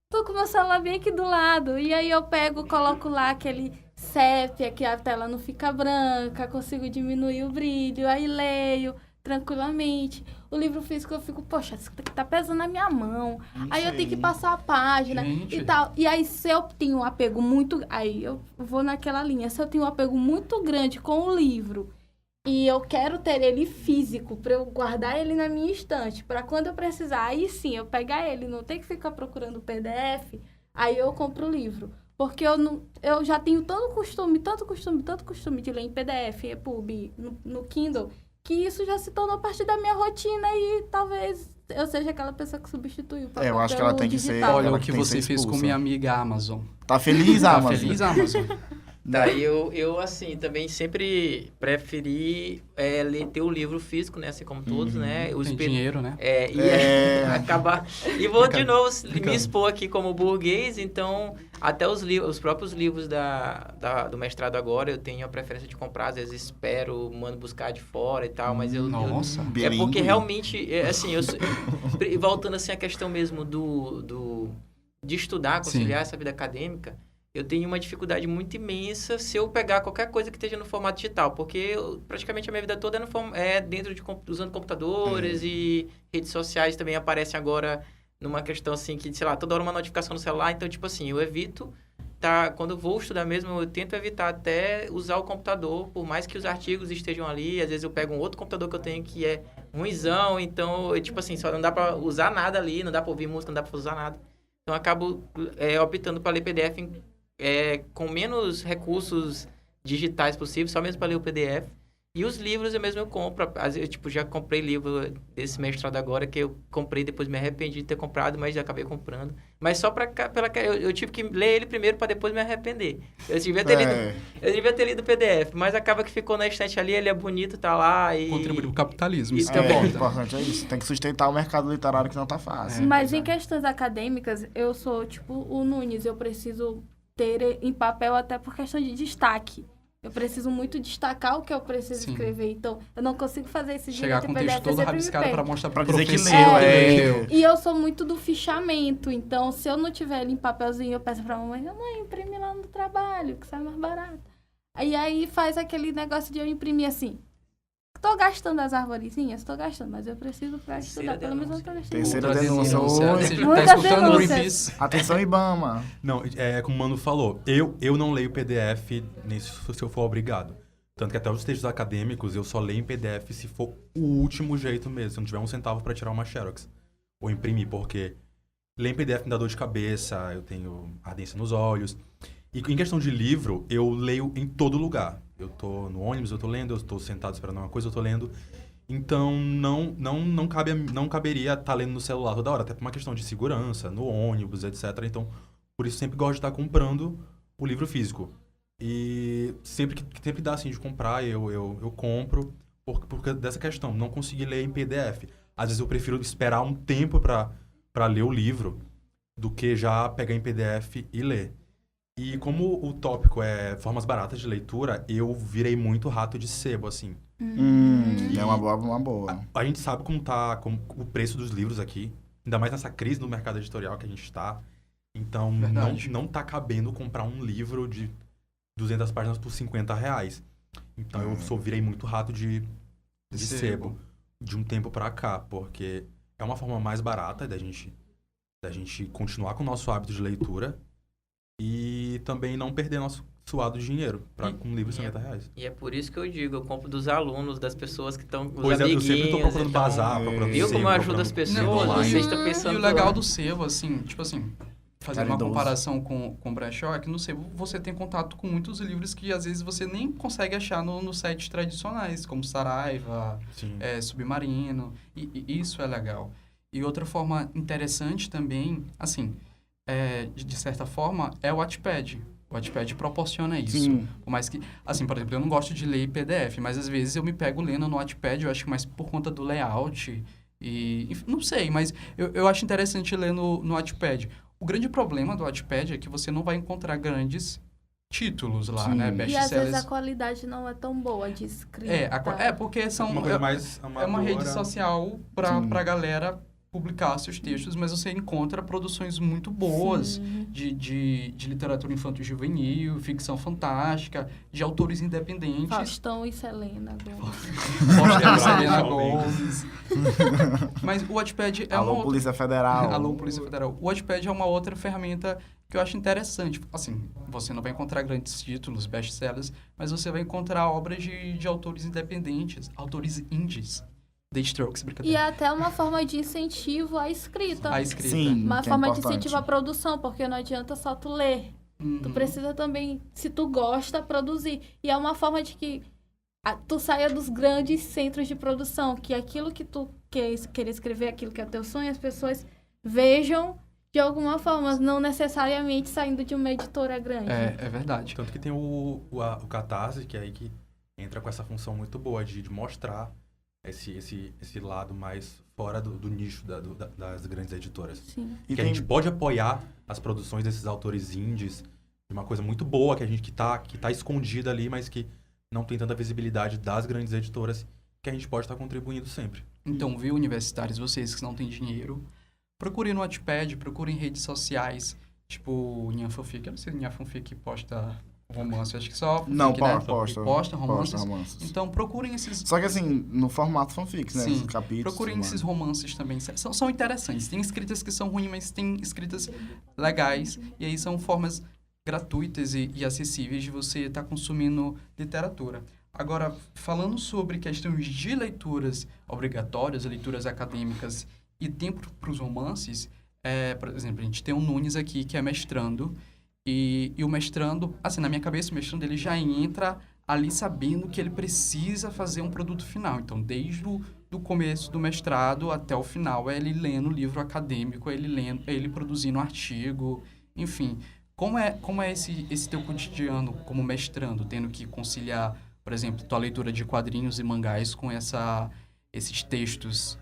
Tô com o meu celular bem aqui do lado. E aí eu pego, coloco lá aquele sépia, que a tela não fica branca, consigo diminuir o brilho, aí leio tranquilamente. O livro físico eu fico, poxa, isso aqui tá pesando na minha mão. Aí eu tenho que passar a página Gente. e tal. E aí se eu tenho um apego muito... Aí eu vou naquela linha. Se eu tenho um apego muito grande com o livro e eu quero ter ele físico pra eu guardar ele na minha estante, pra quando eu precisar, aí sim, eu pegar ele, não ter que ficar procurando PDF, aí eu compro o livro. Porque eu já tenho tanto costume de ler em PDF, EPUB, no Kindle, que isso já se tornou parte da minha rotina e talvez eu seja aquela pessoa que substituiu o papel eu acho que ela tem que digital. ser- Olha ela o que tem que você ser fez com expulsa. minha amiga Amazon. Tá feliz, Tá Amazon? feliz, Amazon? Daí eu assim, também sempre preferi ter o livro físico, né? Assim como todos, né? Tem dinheiro, né? Acabar... E vou de novo me brincando. expor aqui como burguês, então até os próprios livros do mestrado agora eu tenho a preferência de comprar, às vezes espero, mando buscar de fora e tal, mas eu... Nossa. É Bilíngue. porque realmente, assim, voltando assim à questão mesmo de estudar, conciliar essa vida acadêmica, eu tenho uma dificuldade muito imensa se eu pegar qualquer coisa que esteja no formato digital, porque praticamente a minha vida toda é dentro usando computadores e redes sociais também aparecem agora numa questão assim que, sei lá, toda hora uma notificação no celular, então, tipo assim, eu evito, quando eu vou estudar mesmo, eu tento evitar até usar o computador, por mais que os artigos estejam ali, às vezes eu pego um outro computador que eu tenho que é ruimzão, então, tipo assim, só não dá pra usar nada ali, não dá pra ouvir música, não dá pra usar nada. Então, eu acabo optando para ler PDF com menos recursos digitais possíveis, só mesmo para ler o PDF. E os livros eu compro. Às vezes, tipo, já comprei livro desse mestrado agora, que eu comprei, depois me arrependi de ter comprado, mas já acabei comprando. Mas só eu tive que ler ele primeiro para depois me arrepender. Eu devia ter lido o PDF, mas acaba que ficou na estante ali, ele é bonito, tá lá e... Contribuir pro capitalismo, Isso isso que é que é bom. bom. O importante é isso. Tem que sustentar o mercado literário que não tá fácil. Mas em questões acadêmicas, eu sou tipo o Nunes, eu preciso ter em papel até por questão de destaque. Eu preciso muito destacar o que eu preciso Sim. escrever. Então, eu não consigo fazer esse Chegar direito com o em texto PDF, eu todo sempre me rabiscado perco. pra mostrar pro Pra dizer que professor. leu, E eu sou muito do fichamento. Então, se eu não tiver ele em papelzinho, eu peço pra mamãe, imprime lá no trabalho, que sai mais barato. E aí faz aquele negócio de eu imprimir assim. Tô gastando as arvorezinhas? Tô gastando, mas eu preciso pra estudar. Pelo menos eu não tô gastando. Terceira Outra denúncia. denúncia. Oi. Você já Muitas tá escutando o denúncias. Greenpeace? Atenção, Ibama. Não, como o Mano falou, eu não leio PDF nem se eu for obrigado. Tanto que até os textos acadêmicos eu só leio em PDF se for o último jeito mesmo, se não tiver um centavo pra tirar uma Xerox ou imprimir, porque ler em PDF me dá dor de cabeça, eu tenho ardência nos olhos. E em questão de livro, eu leio em todo lugar. Eu tô no ônibus, eu tô lendo, eu tô sentado esperando uma coisa, eu tô lendo. Então, não caberia estar lendo no celular toda hora, até por uma questão de segurança, no ônibus, etc. Então, por isso sempre gosto de estar comprando o livro físico. E sempre dá assim de comprar, eu compro, por dessa questão, não conseguir ler em PDF. Às vezes eu prefiro esperar um tempo para ler o livro do que já pegar em PDF e ler. E como o tópico é formas baratas de leitura, eu virei muito rato de sebo, assim. É uma boa. A gente sabe como tá o preço dos livros aqui, ainda mais nessa crise no mercado editorial que a gente está. Então, Verdade. não tá cabendo comprar um livro de 200 páginas por R$50. Então, eu virei muito rato de sebo de um tempo pra cá, porque é uma forma mais barata da gente continuar com o nosso hábito de leitura e também não perder nosso suado dinheiro com um livro de R$50. E é por isso que eu digo, eu compro dos alunos, das pessoas que estão... Pois é, eu sempre tô procurando bazar, procurando Viu como sebo, eu ajudo procurando as pessoas? Não, online. Você está E pensando... o legal do sebo, assim, tipo assim, fazendo uma Caridoso. comparação com o brechó, é que no sebo você tem contato com muitos livros que às vezes você nem consegue achar nos sites tradicionais, como Saraiva, Sim. Submarino, e isso é legal. E outra forma interessante também, assim, de certa forma, é o Wattpad. O Wattpad proporciona isso. Sim. Por mais que, assim, por exemplo, eu não gosto de ler PDF, mas às vezes eu me pego lendo no Wattpad, eu acho que mais por conta do layout enfim, não sei, mas eu acho interessante ler no Wattpad. O grande problema do Wattpad é que você não vai encontrar grandes títulos lá, Sim. né? E às vezes Best-sellers. a qualidade não é tão boa de escrita. Porque são... Uma coisa mais É uma rede amadora. social Sim. pra galera publicar seus textos, mas você encontra produções muito boas Sim. de literatura infanto-juvenil, ficção fantástica, de autores independentes. Faustão e Selena Gomez. Faustão e Selena Realmente. Gomes. Mas o Wattpad é uma Alô, outra... Polícia Federal. Alô, Polícia Federal. O Wattpad é uma outra ferramenta que eu acho interessante. Assim, você não vai encontrar grandes títulos, best-sellers, mas você vai encontrar obras de autores independentes, autores indies. The Strokes, E brincadeira. é até uma forma de incentivo à escrita. A escrita. Sim. Uma que é forma de importante. incentivo à produção, porque não adianta só tu ler. Tu Uhum. precisa também, se tu gosta, produzir. E é uma forma de que tu saia dos grandes centros de produção, que aquilo que tu quer escrever, aquilo que é teu sonho, as pessoas vejam de alguma forma, não necessariamente saindo de uma editora grande. É verdade. Tanto que tem o Catarse, que é aí que entra com essa função muito boa de mostrar esse lado mais fora do nicho das grandes editoras. Sim. E Que a tem- gente pode apoiar as produções desses autores indies, de uma coisa muito boa que tá escondida ali, mas que não tem tanta visibilidade das grandes editoras, que a gente pode estar contribuindo sempre. Então, viu, universitários, vocês que não têm dinheiro, procurem no Wattpad, procurem redes sociais, tipo Nhan Fanfic. Eu não sei se Nhan Fanfic posta romance, acho que só fanfic, Não, né? posta. Posta romances. Posta romances. Então, procurem esses... Só que assim, no formato fanfics, né? Sim. Esses capítulos. Procurem tudo esses mais. romances também. São interessantes. Tem escritas que são ruins, mas tem escritas legais. E aí são formas gratuitas e acessíveis de você estar consumindo literatura. Agora, falando sobre questões de leituras obrigatórias, leituras acadêmicas e tempo para os romances, por exemplo, a gente tem o Nunes aqui, que é mestrando, e o mestrando, assim, na minha cabeça, o mestrando ele já entra ali sabendo que ele precisa fazer um produto final. Então, desde do começo do mestrado até o final, é ele lendo livro acadêmico, é ele produzindo artigo, enfim. Como é esse teu cotidiano como mestrando, tendo que conciliar, por exemplo, tua leitura de quadrinhos e mangás com esses textos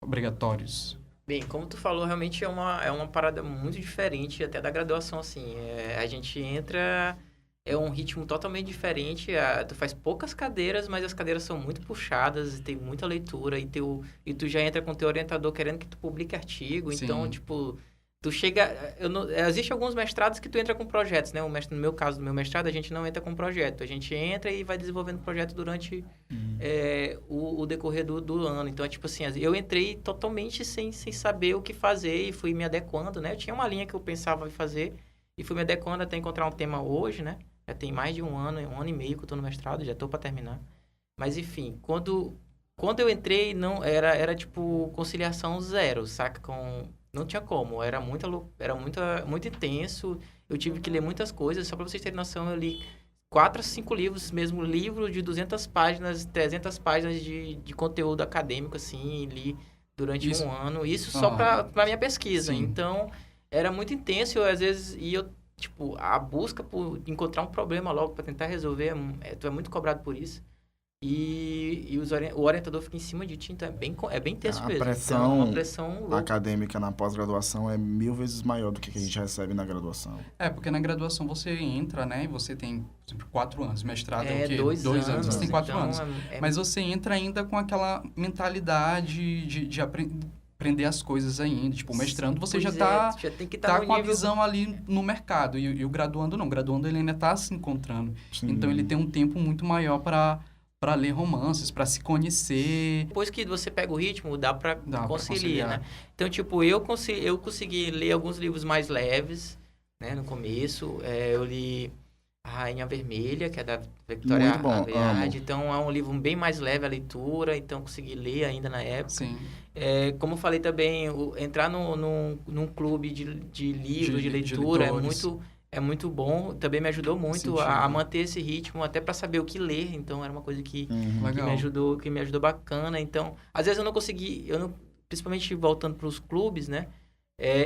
obrigatórios? Bem, como tu falou, realmente é uma parada muito diferente até da graduação, assim. A gente entra é um ritmo totalmente diferente. Tu faz poucas cadeiras, mas as cadeiras são muito puxadas, tem muita leitura, e tu já entra com teu orientador querendo que tu publique artigo. Sim. Então, tipo, tu chega... Existe alguns mestrados que tu entra com projetos, né? No meu caso, no meu mestrado, a gente não entra com projeto. A gente entra e vai desenvolvendo projeto durante o decorrer do ano. Então, é tipo assim, eu entrei totalmente sem saber o que fazer e fui me adequando, né? Eu tinha uma linha que eu pensava em fazer e fui me adequando até encontrar um tema hoje, né? Já tem mais de um ano e meio que eu tô no mestrado, já tô para terminar. Mas, enfim, quando eu entrei, não era tipo conciliação zero, saca? Não tinha como, era muito intenso, eu tive que ler muitas coisas. Só para vocês terem noção, eu li 4 a 5 livros, mesmo livro de 200 páginas, 300 páginas de conteúdo acadêmico, assim, li durante um ano. Isso só para minha pesquisa. Sim. Então, era muito intenso, às vezes, tipo, a busca por encontrar um problema logo para tentar resolver, tu é muito cobrado por isso. E o orientador fica em cima de ti, então é bem tenso mesmo. Então, uma pressão louca. Acadêmica na pós-graduação é 1000 vezes maior do que a gente recebe na graduação. Porque na graduação você entra, né, e você tem, por exemplo, 4 anos. Mestrado é o quê? 2 anos. Você tem 4 então anos. Mas você entra ainda com aquela mentalidade de aprender as coisas ainda. Tipo, mestrando, você já tem que tá no com nível... a visão ali no mercado. E o graduando não. O graduando ele ainda tá se encontrando. Sim. Então, ele tem um tempo muito maior para ler romances, para se conhecer. Depois que você pega o ritmo, dá para conciliar, né? Então, tipo, eu consegui ler alguns livros mais leves, né? No começo, eu li A Rainha Vermelha, que é da Victoria Aveyard. Então, é um livro bem mais leve a leitura, então consegui ler ainda na época. Sim. Como eu falei também, entrar num clube de livros, de leitura, é muito bom, também me ajudou muito a manter esse ritmo, até para saber o que ler. Então, era uma coisa que me ajudou bacana. Então, às vezes eu não consegui, principalmente voltando para os clubes, né?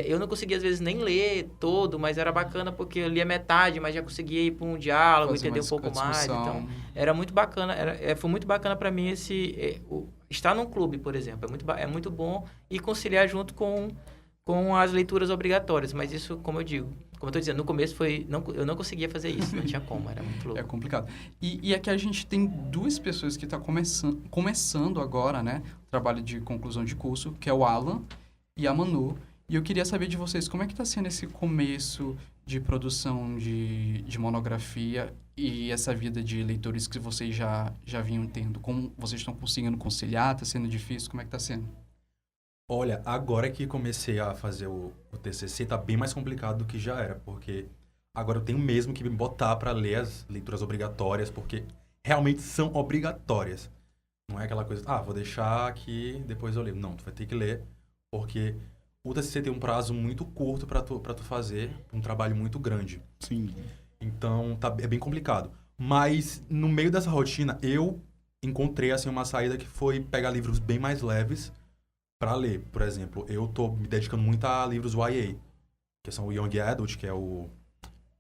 Eu não conseguia, às vezes, nem ler todo, mas era bacana porque eu lia metade, mas já conseguia ir para um diálogo, entender um pouco mais. Então, era muito bacana, foi muito bacana para mim estar num clube, por exemplo. É muito bom e conciliar junto com as leituras obrigatórias, mas isso, como eu tô dizendo, no começo eu não conseguia fazer isso, não tinha como, era muito louco. É complicado. E aqui a gente tem 2 pessoas que estão começando agora, né, o trabalho de conclusão de curso, que é o Alan e a Manu. E eu queria saber de vocês, como é que está sendo esse começo de produção de monografia e essa vida de leitores que vocês já vinham tendo? Como vocês estão conseguindo conciliar? Está sendo difícil? Como é que está sendo? Olha, agora que comecei a fazer o TCC, tá bem mais complicado do que já era, porque agora eu tenho mesmo que me botar para ler as leituras obrigatórias, porque realmente são obrigatórias. Não é aquela coisa, vou deixar aqui, depois eu leio. Não, tu vai ter que ler, porque o TCC tem um prazo muito curto para tu fazer, um trabalho muito grande. Sim. Então, é bem complicado. Mas, no meio dessa rotina, eu encontrei, assim, uma saída que foi pegar livros bem mais leves para ler. Por exemplo, eu tô me dedicando muito a livros YA, que são o Young Adult, que é o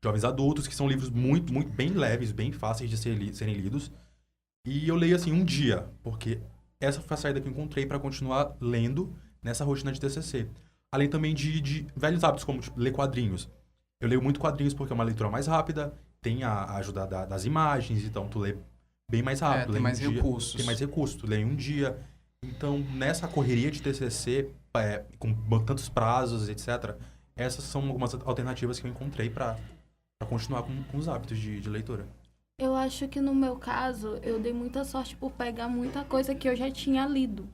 Jovens Adultos, que são livros muito, muito bem leves, bem fáceis de serem lidos. E eu leio, assim, um dia, porque essa foi a saída que eu encontrei para continuar lendo nessa rotina de TCC. Além também de velhos hábitos, como ler quadrinhos. Eu leio muito quadrinhos porque é uma leitura mais rápida, tem a ajuda das imagens, então tu lê bem mais rápido. Tem mais recursos. Tem mais recursos, tu lê em um dia. Então, nessa correria de TCC, com tantos prazos, etc., essas são algumas alternativas que eu encontrei para continuar com os hábitos de leitura. Eu acho que no meu caso, eu dei muita sorte por pegar muita coisa que eu já tinha lido.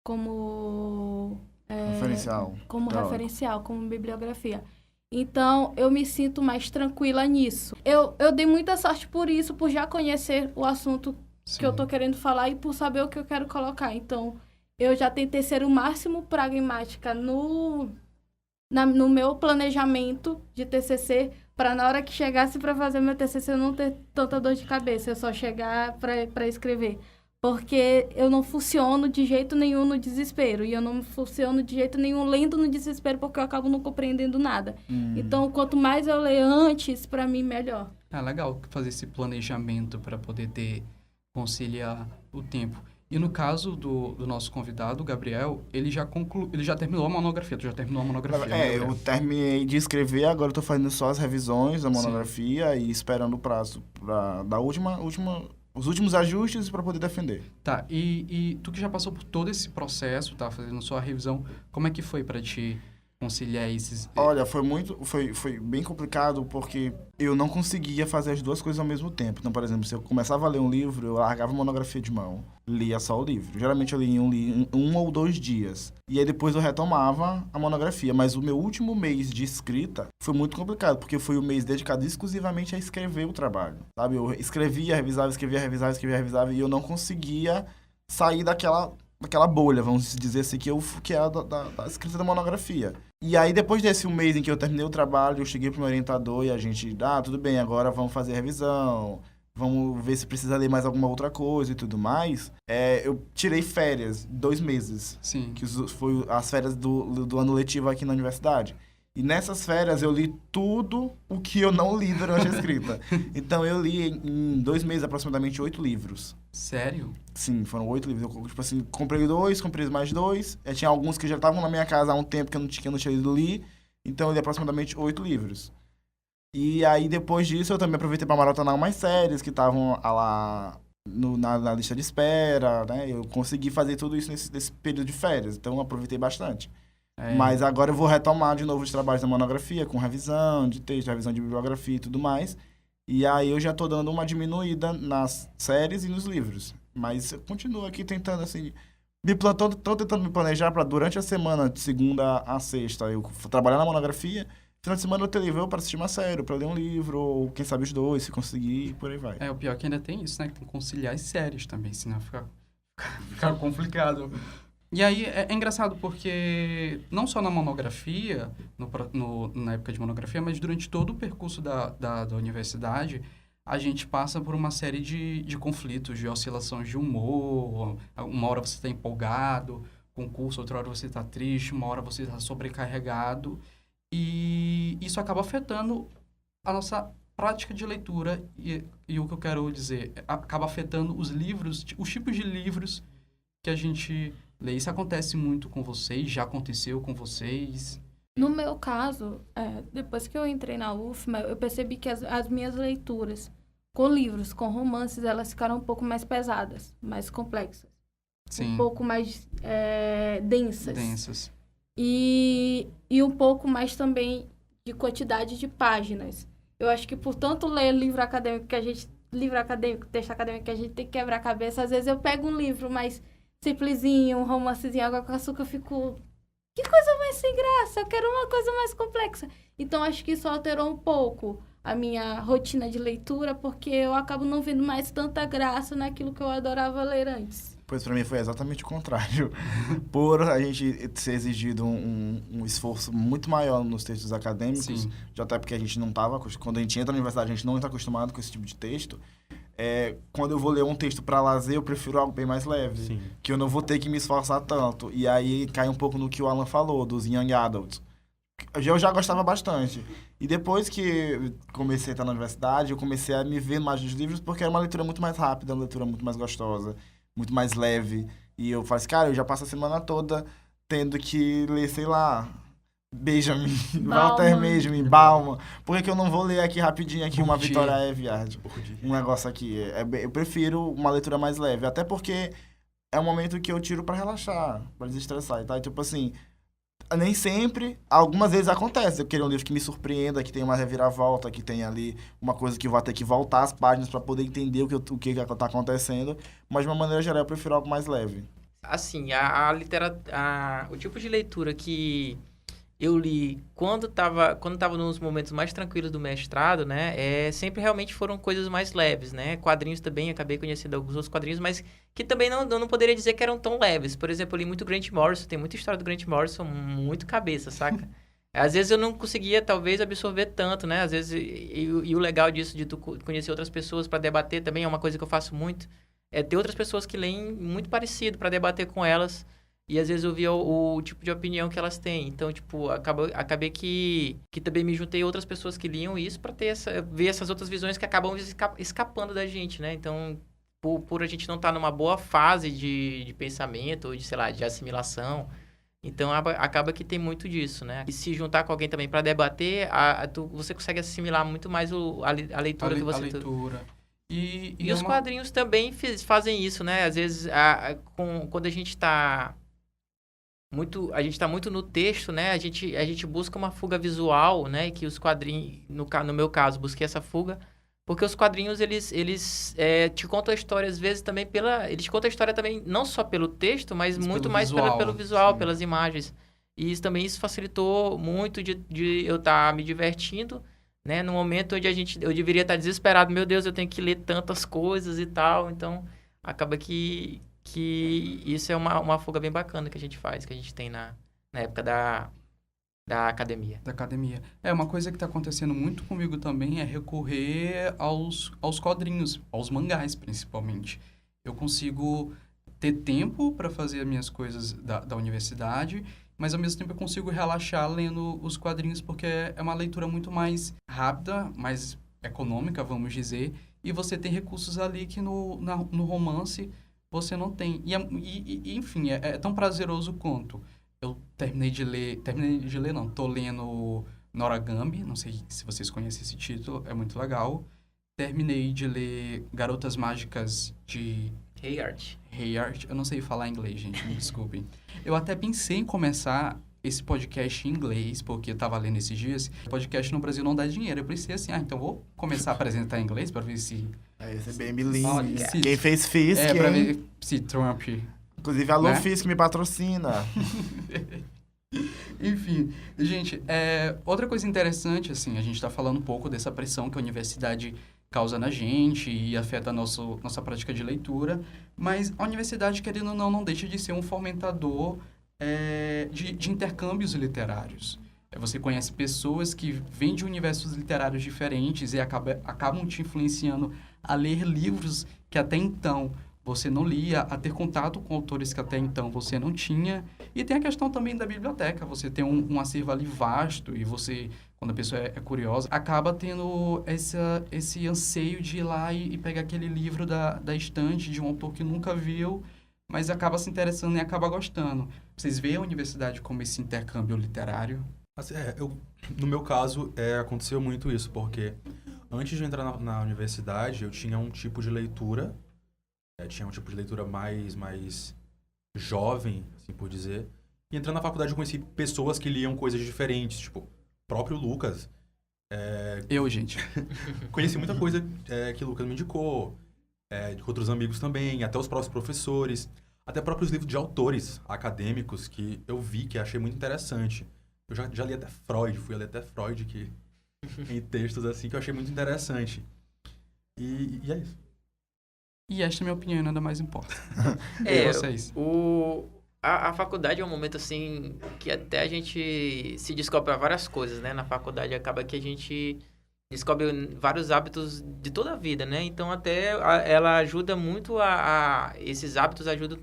Como referencial, como bibliografia. Então, eu me sinto mais tranquila nisso. Eu dei muita sorte por isso, por já conhecer o assunto Sim. que eu tô querendo falar e por saber o que eu quero colocar. Então, eu já tentei ser o máximo pragmática no meu planejamento de TCC, para na hora que chegasse para fazer meu TCC eu não ter tanta dor de cabeça, eu só chegar para escrever. Porque eu não funciono de jeito nenhum no desespero. E eu não funciono de jeito nenhum lendo no desespero, porque eu acabo não compreendendo nada. Então, quanto mais eu ler antes, para mim, melhor. É legal fazer esse planejamento para poder conciliar o tempo. E no caso do nosso convidado, o Gabriel, ele já terminou a monografia. Tu já terminou a monografia, né, Gabriel? Eu terminei de escrever, agora eu tô fazendo só as revisões da monografia e esperando o prazo da os últimos ajustes para poder defender. Tá, e tu que já passou por todo esse processo, tá fazendo sua revisão, como é que foi pra ti conciliar esses... Olha, foi bem complicado porque eu não conseguia fazer as duas coisas ao mesmo tempo. Então, por exemplo, se eu começava a ler um livro, eu largava a monografia de mão, lia só o livro. Geralmente eu lia em um ou 2 dias. E aí depois eu retomava a monografia. Mas o meu último mês de escrita foi muito complicado, porque foi o mês dedicado exclusivamente a escrever o trabalho. Sabe? Eu escrevia, revisava, e eu não conseguia sair daquela bolha, vamos dizer assim, que é da escrita da monografia. E aí, depois desse um mês em que eu terminei o trabalho, eu cheguei pro meu orientador e a gente, tudo bem, agora vamos fazer a revisão, vamos ver se precisa ler mais alguma outra coisa e tudo mais. Eu tirei férias, 2 meses, Sim. que foi as férias do ano letivo aqui na universidade. E nessas férias eu li tudo o que eu não li durante a escrita. Então eu li em 2 meses aproximadamente 8 livros. Sério? Sim, foram 8 livros. Eu, tipo assim, comprei mais 2. Tinha alguns que já estavam na minha casa há um tempo que eu não tinha lido li. Então eu li aproximadamente 8 livros. E aí depois disso eu também aproveitei para maratonar umas séries que estavam lá na lista de espera, né? Eu consegui fazer tudo isso nesse período de férias. Então eu aproveitei bastante. Mas agora eu vou retomar de novo os trabalhos da monografia, com revisão de texto, revisão de bibliografia e tudo mais. E aí eu já tô dando uma diminuída nas séries e nos livros. Mas eu continuo aqui tentando, assim... Tô tentando me planejar para durante a semana, de segunda a sexta, eu trabalhar na monografia. Final de semana eu ter livro para assistir uma série, para ler um livro, ou quem sabe os 2, se conseguir, por aí vai. O pior é que ainda tem isso, né? Que tem que conciliar as séries também, senão fica complicado. E aí é engraçado porque não só na monografia, na época de monografia, mas durante todo o percurso da universidade, a gente passa por uma série de conflitos, de oscilações de humor. Uma hora você está empolgado com o curso, outra hora você está triste, uma hora você está sobrecarregado. E isso acaba afetando a nossa prática de leitura e o que eu quero dizer, acaba afetando os livros, os tipos de livros que a gente... Isso acontece muito com vocês? Já aconteceu com vocês? No meu caso, depois que eu entrei na UFMA, eu percebi que as minhas leituras com livros, com romances, elas ficaram um pouco mais pesadas, mais complexas. Sim. Um pouco mais densas. Densas. E um pouco mais também de quantidade de páginas. Eu acho que por tanto ler livro acadêmico, texto acadêmico, que a gente tem que quebrar a cabeça, às vezes eu pego um livro mais simplesinho, um romancezinho, água com açúcar, eu fico... Que coisa mais sem graça, eu quero uma coisa mais complexa. Então, acho que isso alterou um pouco a minha rotina de leitura, porque eu acabo não vendo mais tanta graça naquilo que eu adorava ler antes. Pois para mim foi exatamente o contrário. Por a gente ser exigido um esforço muito maior nos textos acadêmicos, Sim. já até porque a gente não estava... Quando a gente entra na universidade, a gente não está acostumado com esse tipo de texto. Quando eu vou ler um texto para lazer, eu prefiro algo bem mais leve. Sim. Que eu não vou ter que me esforçar tanto. E aí cai um pouco no que o Alan falou, dos Young Adults. Eu já gostava bastante. E depois que comecei a estar na universidade, eu comecei a me ver mais nos livros, porque era uma leitura muito mais rápida, uma leitura muito mais gostosa, muito mais leve. E eu falei assim, cara, eu já passo a semana toda tendo que ler, sei lá... Benjamin, Walter Benjamin, Bauman. Por que eu não vou ler aqui rapidinho uma Vitória Eviard? Um negócio aqui. Eu prefiro uma leitura mais leve. Até porque é um momento que eu tiro pra relaxar, pra desestressar. Tá? Tipo assim, nem sempre, algumas vezes acontece. Eu queria um livro que me surpreenda, que tenha uma reviravolta, que tenha ali uma coisa que eu vou ter que voltar as páginas pra poder entender o que tá acontecendo. Mas de uma maneira geral, eu prefiro algo mais leve. Assim, o tipo de leitura que eu li quando tava nos momentos mais tranquilos do mestrado, né? Sempre realmente foram coisas mais leves, né? Quadrinhos também, acabei conhecendo alguns outros quadrinhos, mas que também não poderia dizer que eram tão leves. Por exemplo, eu li muito Grant Morrison, tem muita história do Grant Morrison, muito cabeça, saca? Às vezes eu não conseguia, talvez, absorver tanto, né? Às vezes, e o legal disso, de tu conhecer outras pessoas para debater também, é uma coisa que eu faço muito, é ter outras pessoas que leem muito parecido para debater com elas. E às vezes eu via o tipo de opinião que elas têm. Então, tipo, acabei que também me juntei a outras pessoas que liam isso pra ver essas outras visões que acabam escapando da gente, né? Então, por a gente não estar numa boa fase de pensamento, ou de, sei lá, de assimilação. Então, acaba que tem muito disso, né? E se juntar com alguém também para debater, você consegue assimilar muito mais a leitura que você... A leitura. E os quadrinhos também fazem isso, né? Às vezes, quando a gente está muito no texto, né? A gente busca uma fuga visual, né? Que os quadrinhos, no meu caso, busquei essa fuga, porque os quadrinhos, eles te contam a história, às vezes, também eles te contam a história também, não só pelo texto, mas muito mais pelo visual, sim. pelas imagens. E isso facilitou muito de eu estar me divertindo, né? No momento onde eu deveria estar desesperado, meu Deus, eu tenho que ler tantas coisas e tal. Então, acaba que isso é uma fuga bem bacana que a gente faz, que a gente tem na época da academia. Da academia. Uma coisa que está acontecendo muito comigo também é recorrer aos quadrinhos, aos mangás, principalmente. Eu consigo ter tempo para fazer as minhas coisas da universidade, mas ao mesmo tempo eu consigo relaxar lendo os quadrinhos, porque é uma leitura muito mais rápida, mais econômica, vamos dizer, e você tem recursos ali que no romance você não tem. E enfim, é tão prazeroso quanto. Eu terminei de ler não, tô lendo Noragami, não sei se vocês conhecem esse título, é muito legal. Terminei de ler Garotas Mágicas de... Hayart, eu não sei falar inglês, gente, me desculpem. Eu até pensei em começar esse podcast em inglês, porque eu tava lendo esses dias, podcast no Brasil não dá dinheiro. Eu pensei assim, então vou começar a apresentar em inglês para ver se... Esse é bem bilíngue. Se- Quem fez Fisk, pra hein? ver se Trump... Inclusive, alô, né? Fisk, me patrocina. Enfim, gente, outra coisa interessante, assim, a gente está falando um pouco dessa pressão que a universidade causa na gente e afeta a nossa prática de leitura, mas a universidade, querendo ou não deixa de ser um fomentador de intercâmbios literários. Você conhece pessoas que vêm de universos literários diferentes e acabam te influenciando a ler livros que até então você não lia, a ter contato com autores que até então você não tinha. E tem a questão também da biblioteca. Você tem um acervo ali vasto e você, quando a pessoa é curiosa, acaba tendo esse anseio de ir lá e pegar aquele livro da estante de um autor que nunca viu, mas acaba se interessando e acaba gostando. Vocês veem a universidade como esse intercâmbio literário? Assim, no meu caso, aconteceu muito isso, porque antes de entrar na universidade, eu tinha um tipo de leitura, tinha um tipo de leitura mais jovem, assim por dizer. E entrando na faculdade, eu conheci pessoas que liam coisas diferentes, tipo, o próprio Lucas. Gente. Conheci muita coisa que o Lucas me indicou, de outros amigos também, até os próprios professores, até próprios livros de autores acadêmicos que eu vi, que achei muito interessante. Eu já li até Freud, fui ler até Freud em textos assim que eu achei muito interessante. E é isso. E esta é a minha opinião, nada mais importa. Vocês? A faculdade é um momento, assim, que até a gente se descobre para várias coisas, né? Na faculdade acaba que a gente descobre vários hábitos de toda a vida, né? Então, até ela ajuda muito esses hábitos ajudam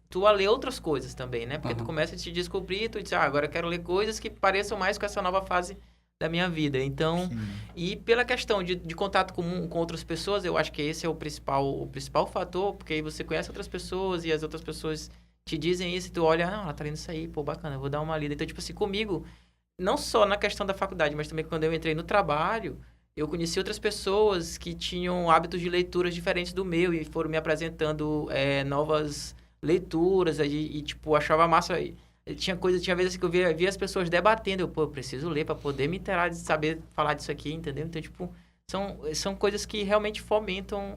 tu a ler outras coisas também, né? Porque tu começa a te descobrir, tu diz, agora eu quero ler coisas que pareçam mais com essa nova fase da minha vida. Então, e pela questão de contato com outras pessoas, eu acho que esse é o principal fator, porque aí você conhece outras pessoas e as outras pessoas te dizem isso e tu olha, ela tá lendo isso aí, pô, bacana, eu vou dar uma lida. Então, tipo assim, comigo, não só na questão da faculdade, mas também quando eu entrei no trabalho, eu conheci outras pessoas que tinham hábitos de leituras diferentes do meu e foram me apresentando novas leituras e tipo, achava massa. Tinha vezes que eu via as pessoas debatendo, eu preciso ler para poder me inteirar de saber falar disso aqui, entendeu? Então, tipo, são coisas que realmente fomentam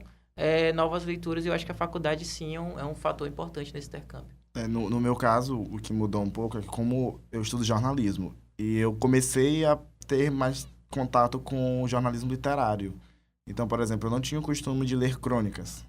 novas leituras e eu acho que a faculdade, sim, é um fator importante nesse intercâmbio. No meu caso, o que mudou um pouco é que como eu estudo jornalismo e eu comecei a ter mais contato com o jornalismo literário. Então, por exemplo, eu não tinha o costume de ler crônicas.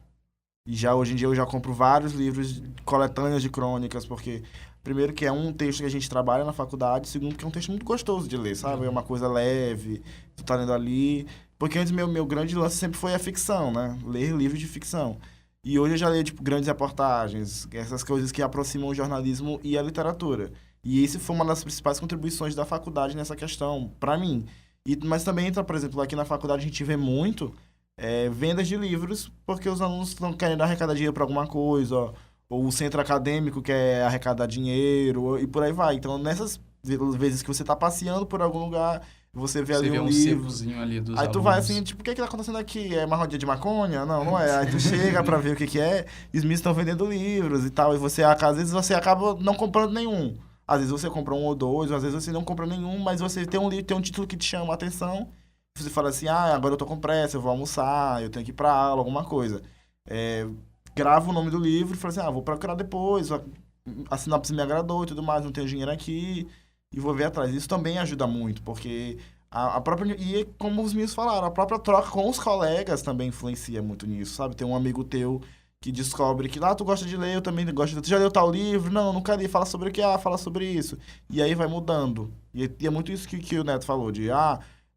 E já hoje em dia eu já compro vários livros, coletâneas de crônicas, porque primeiro que é um texto que a gente trabalha na faculdade, segundo que é um texto muito gostoso de ler, sabe? É uma coisa leve, tu tá lendo ali. Porque antes meu grande lance sempre foi a ficção, né? Ler livros de ficção. E hoje eu já leio, tipo, grandes reportagens, essas coisas que aproximam o jornalismo e a literatura. E isso foi uma das principais contribuições da faculdade nessa questão, pra mim. Mas também, por exemplo, aqui na faculdade a gente vê muito vendas de livros, porque os alunos estão querendo arrecadar dinheiro para alguma coisa, ou o centro acadêmico quer arrecadar dinheiro, e por aí vai. Então, nessas vezes que você está passeando por algum lugar, você vê ali Você vê um um livro. cervozinho ali dos Aí tu vai alunos. assim, tipo, o que tá acontecendo aqui? É uma rodinha de maconha? Não, não é. Aí tu chega pra ver o que é, e os meninos estão vendendo livros e tal, e às vezes você acaba não comprando nenhum. Às vezes você compra um ou dois, às vezes você não compra nenhum, mas você tem um livro, tem um título que te chama a atenção, você fala assim, agora eu tô com pressa, eu vou almoçar, eu tenho que ir pra aula, alguma coisa. Grava o nome do livro e fala assim, vou procurar depois, a sinopse me agradou e tudo mais, não tenho dinheiro aqui, e vou ver atrás. Isso também ajuda muito, porque a própria... E como os meninos falaram, a própria troca com os colegas também influencia muito nisso, sabe? Tem um amigo teu que descobre que, tu gosta de ler, eu também gosto de ler. Tu já leu tal livro? Não, nunca li. Fala sobre o que? Fala sobre isso. E aí vai mudando. E é muito isso que o Neto falou, de,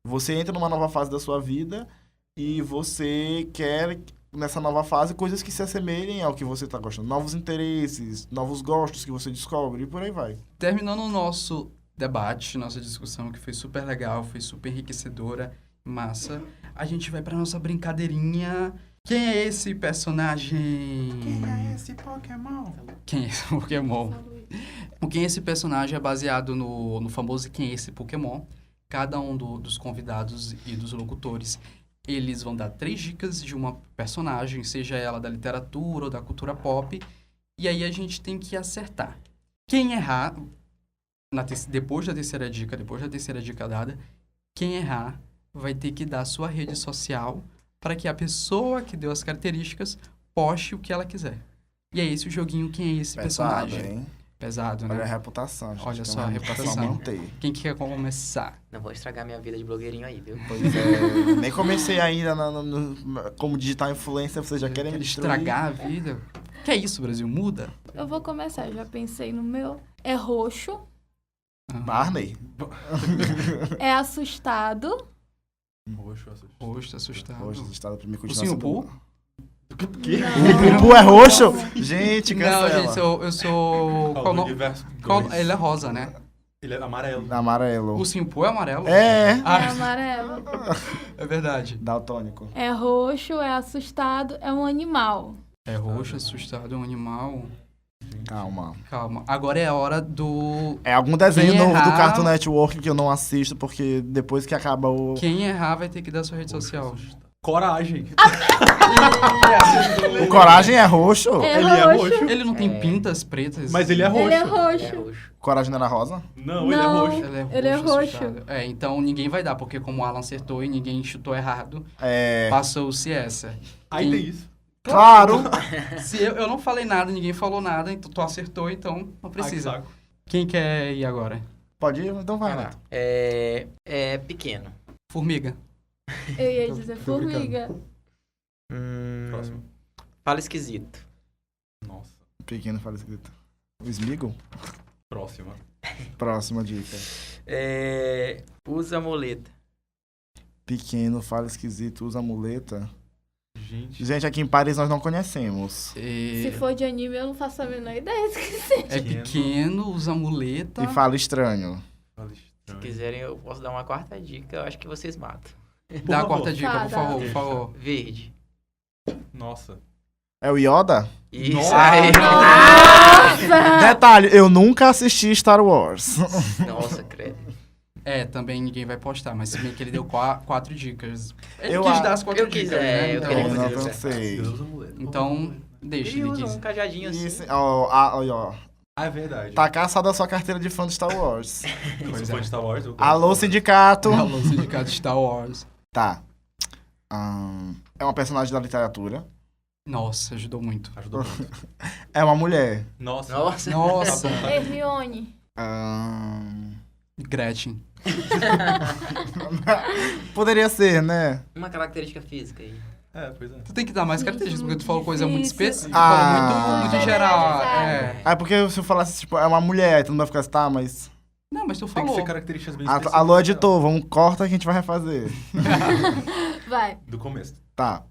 você entra numa nova fase da sua vida e você quer, nessa nova fase, coisas que se assemelhem ao que você tá gostando. Novos interesses, novos gostos que você descobre e por aí vai. Terminando o nosso debate, nossa discussão, que foi super legal, foi super enriquecedora, massa, a gente vai pra nossa brincadeirinha. Quem é esse personagem? Quem é esse Pokémon? Quem é esse Pokémon? Quem é esse personagem é baseado no famoso Quem é esse Pokémon. Cada um dos convidados e dos locutores, eles vão dar 3 dicas de uma personagem, seja ela da literatura ou da cultura pop, e aí a gente tem que acertar. Quem errar, depois da terceira dica dada, quem errar vai ter que dar a sua rede social para que a pessoa que deu as características poste o que ela quiser. E é esse o joguinho, quem é esse personagem? Hein? Pesado, né? Olha a reputação, gente. Olha Tem só uma a reputação. manter. Quem que quer começar? Não vou estragar minha vida de blogueirinho aí, viu? Pois é, nem comecei ainda como digital influencer, vocês já querem me destruir. Estragar a vida? Que é isso, Brasil? Muda? Eu vou começar, já pensei no meu. É roxo, Barney. é assustado. Roxo, assustado. Roxo, assustado. Poxa, estado pra mim O continuar Sim, o sendo- Poo? O Poo é roxo? Gente, Não, cancela. gente, eu sou... Ah, qual o no- universo qual- dois. Ele é rosa, né? Ele é amarelo. Amarelo. O Sim, o Poo é amarelo? É. É Ah, amarelo. é verdade. Daltônico. É roxo, é assustado, é um animal. É roxo, assustado, é um animal. Calma. Calma. Agora é a hora do... É algum desenho Quem novo do errar- Cartoon Network que eu não assisto, porque depois que acaba o... Quem errar vai ter que dar sua rede Roxo, social. assustado. Coragem. O Coragem é roxo? É Ele é roxo. roxo. Ele não tem pintas pretas? Mas ele é roxo. Ele é É roxo. roxo. Coragem não era rosa? Não, ele é Não. roxo. Ele é roxo. roxo. assustado. Então ninguém vai dar, porque como o Alan acertou e ninguém chutou errado, É... passou-se essa. Aí Quem- tem isso. Claro! Se eu não falei nada, ninguém falou nada, então tu acertou, então não precisa. Ai, que saco. Quem quer ir agora? Pode ir? Então vai, Neto. É pequeno. Formiga. Eu ia dizer Tô brincando. formiga. Próximo. Fala esquisito. Nossa. Pequeno fala escrito. O Smeagol? Próxima. Próxima dica. Usa muleta. Pequeno, fala esquisito, usa muleta. Gente. Gente, aqui em Paris nós não conhecemos. Se for de anime, eu não faço a menor ideia do que seja. É pequeno, usa muleta. E fala estranho. Fala Se estranho. quiserem, eu posso dar uma 4ª dica. Eu acho que vocês matam. Dá a Por favor. quarta dica, Tá, por dá. favor, por favor. Verde. Nossa. É o Yoda? Isso Nossa. aí. Nossa! Detalhe, eu nunca assisti Star Wars. Nossa, credo. Também ninguém vai postar, mas se bem que ele deu 4 dicas. Ele Eu quis a- dar as 4 eu quis, dicas, né? eu Então, queria Eu não fazer pensei. Deus amuleto. então deixa, Ele ele usa quis. um cajadinho assim. Isso, ó. Ah, é verdade. Tá caçada a sua carteira de fã de Star Wars. Eu Pois sou fã é. de Star Wars. eu gosto Alô, de Star Wars. sindicato. Alô, sindicato Star Wars. Tá. É uma personagem da literatura. Nossa, ajudou muito. Ajudou muito. É uma mulher. Nossa. Nossa. Nossa. Tá bom, tá. Hermione. Gretchen. Poderia ser, né? Uma característica física aí. É, pois é. Tu tem que dar mais características, porque tu falou coisa muito Difícil. específica, Ah. muito geral. Generalizado. É porque se eu falasse, tipo, é uma mulher, aí todo mundo vai ficar assim, tá, mas... Não, mas tu Tem que falou. ser características bem específicas. Alô, editor, vamos, corta que a gente vai refazer. Vai. Do começo. Tá.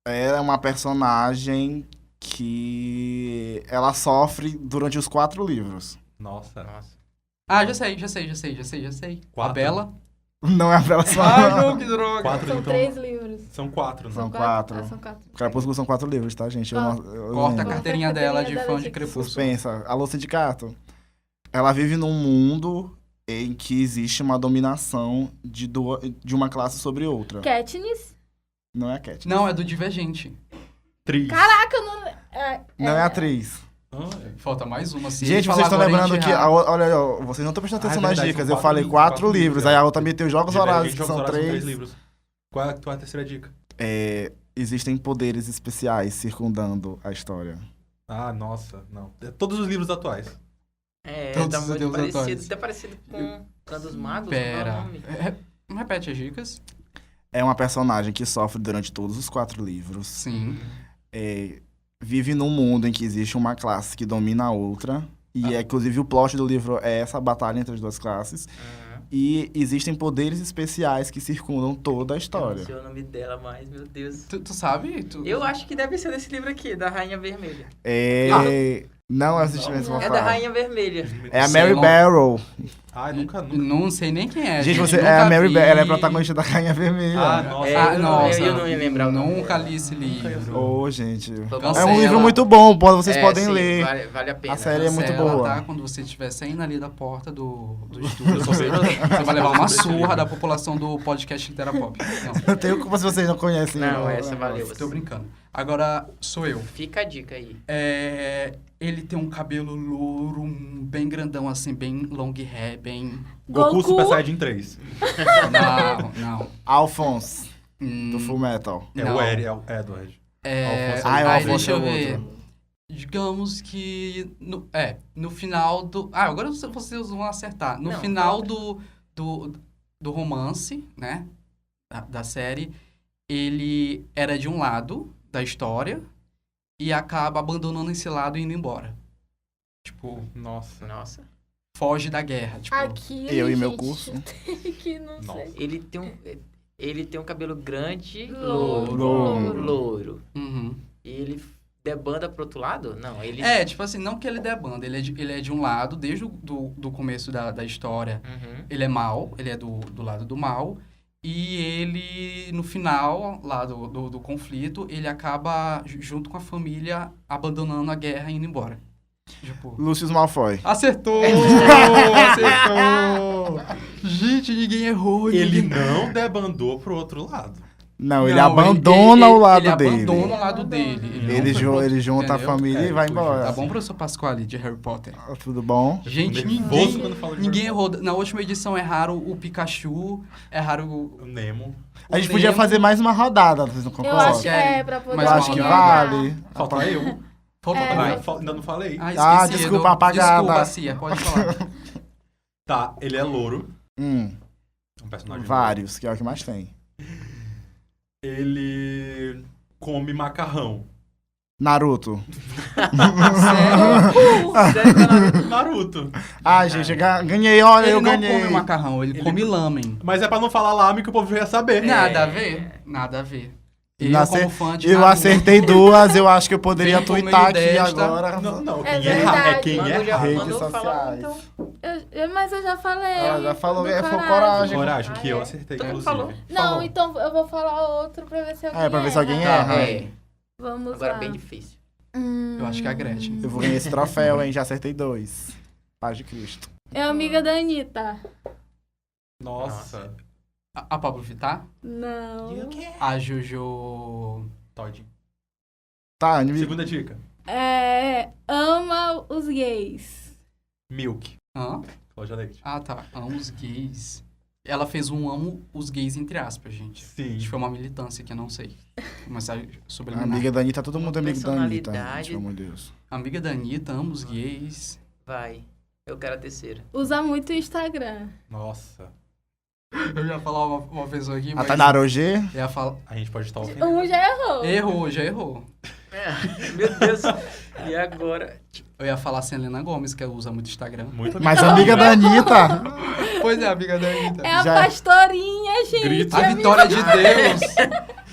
Ela é uma personagem que ela sofre durante os 4 livros. Nossa. Nossa. Ah, já sei. A 4? Bela. Não é a próxima. Ai, não, que droga. Quatro, São então. 3 livros. São 4, né? São 4. Ah, são 4. Crepúsculo são 4 livros, tá, gente? Eu Corta. não- eu Corta a lembro. carteirinha dela de fã de de Crepúsculo. Suspensa. Alô, sindicato. Ela vive num mundo em que existe uma dominação de uma classe sobre outra. Katniss. Não é a Cat. Não, é do Divergente. Tris. Caraca, eu não... Não é a atriz. Ah, Falta mais uma. Se Gente, ele vocês falar estão agora, a lembrando gente que... erra. Olha, ó, vocês não estão prestando atenção é nas verdade, dicas. são Eu falei 4 livros. Aí a outra meteu Jogos Vorazes, que Jogos são Vorazes 3. livros. Qual é a tua terceira dica? Existem poderes especiais circundando a história. Ah, nossa, não. É todos os livros atuais. Todos Tá os muito deuses parecido. atuais. Tá parecido com Clã dos Magos. Pera. Qual é o nome? Repete as dicas. É uma personagem que sofre durante todos os 4 livros. Sim. Vive num mundo em que existe uma classe que domina a outra. E, inclusive, o plot do livro é essa batalha entre as duas classes. E existem poderes especiais que circundam toda a Eu história. não sei o nome dela mais, meu Deus. Tu sabe? Eu acho que deve ser desse livro aqui, da Rainha Vermelha. Não é assistir mesmo É da Rainha Vermelha. É a Sei Mary lá. Barrow. Ah, nunca. Não sei nem quem é. Gente, nunca é a Mary vi. Barrow. Ela é protagonista da Rainha Vermelha. Ah, nossa. É, Nossa. eu não ia lembrar o nome Nunca dela. li esse livro. Ô, gente. Cancela. É um livro muito bom, vocês podem sim, ler. Vale a pena. A série é muito Cancela, boa. Tá? Quando você estiver saindo ali da porta do estúdio, você vai levar uma surra da população do podcast Literapop. Não, Eu tenho como se vocês não conhecem. Não, o essa negócio. valeu. tô brincando. Agora sou eu. Fica a dica aí. Ele tem um cabelo louro, bem grandão, assim, bem long hair, bem... Goku Super Saiyajin 3. Não. Alphonse, do Hum, Full Metal. É Não. o Edward. É... Alphonse. Ah, é o Aí, Alphonse deixa é eu o ver. outro. Digamos que... No final do... agora vocês vão acertar. No Não, final do romance, né? Da série, ele era de um lado da história e acaba abandonando esse lado e indo embora. Tipo, Nossa. Nossa. foge da guerra. Tipo, Aqui, Eu e meu gente, curso. que não Nossa. sei. Ele tem um cabelo grande, Louro. louro. uhum. E ele debanda pro outro lado? Não, ele... Tipo assim, não que ele dê banda, ele é de um lado, desde do começo da história, Uhum. ele é mal, ele é do lado do mal, e ele, no final, lá do conflito, ele acaba, junto com a família, abandonando a guerra e indo embora. Tipo... Lucius Malfoy. Acertou! Acertou! Gente, ninguém errou. Ele ninguém... não debandou pro outro lado. Não, ele Não, abandona o lado ele dele. abandona o lado dele. Ele, não foi pro- ele junta entendeu? a família e vai foi embora. Tá bom, professor Pasquale, de Harry Potter? Tudo bom? Gente, nervoso quando fala de ninguém Harry errou. Na última edição erraram o Pikachu, erraram O Nemo. A gente o podia Nemo. fazer mais uma rodada, vocês não Eu concordam? acho que Querem? pra poder Mas Eu acho que ganhar. vale. Falta eu. Falta É. vai. Ainda não falei. Ah, desculpa, apagada. Desculpa, Cia, pode falar. Tá, ele é louro. É um personagem Vários, que é o que mais tem. louro. Ele come macarrão. Naruto. Sério que eu não- Naruto. Ah, gente, ganhei, olha, Ele eu não ganhei. come macarrão, ele come lamen. Mas é pra não falar lame que o povo já ia saber. Nada a ver, nada a ver. Eu, Acer- como fã de Eu Naruto, acertei duas, eu acho que eu poderia Vem por meio twittar aqui desta. agora. Não, É quem é, verdade. é quem Manu é já rei. redes mandou falar, sociais. então. Mas eu já falei. Ela já falou, do foi coragem. Coragem, que Ah, eu é. acertei, Todo mundo inclusive. falou. Não, Falou. então eu vou falar outro pra ver se alguém Pra ver se alguém erra. erra. É. Vamos Agora lá. bem difícil. Eu acho que é a Gretchen. Eu vou ganhar esse troféu, hein? Já acertei 2. Paz de Cristo. É amiga da Anitta. Nossa. A Pablo Vittar? Não. A Jojo... Todd. Tá, anime. Segunda dica. Ama os gays. Milk. Hã? Cláudia Leite. Ah, tá. Amo os gays. Ela fez um amo os gays entre aspas, gente. Sim. Acho que foi uma militância que eu não sei. Uma mensagem subliminar. Amiga da Anitta, todo mundo é amigo da Anitta. Personalidade. Pelo amor de Deus. Amiga da Anitta, amo os gays. Vai. Eu quero a terceira. Usa muito o Instagram. Nossa. Eu ia falar uma pessoa aqui, A mas... Tainara OG? Eu ia falar... A gente pode estar ofendendo. Um já errou. Já errou. Meu Deus. E agora? Eu ia falar Selena Gomes, que usa muito Instagram. Muito Mas amiga da Anitta? Pois é, amiga da Anitta. É a Já- pastorinha, gente. Grita. A Vitória de Deus.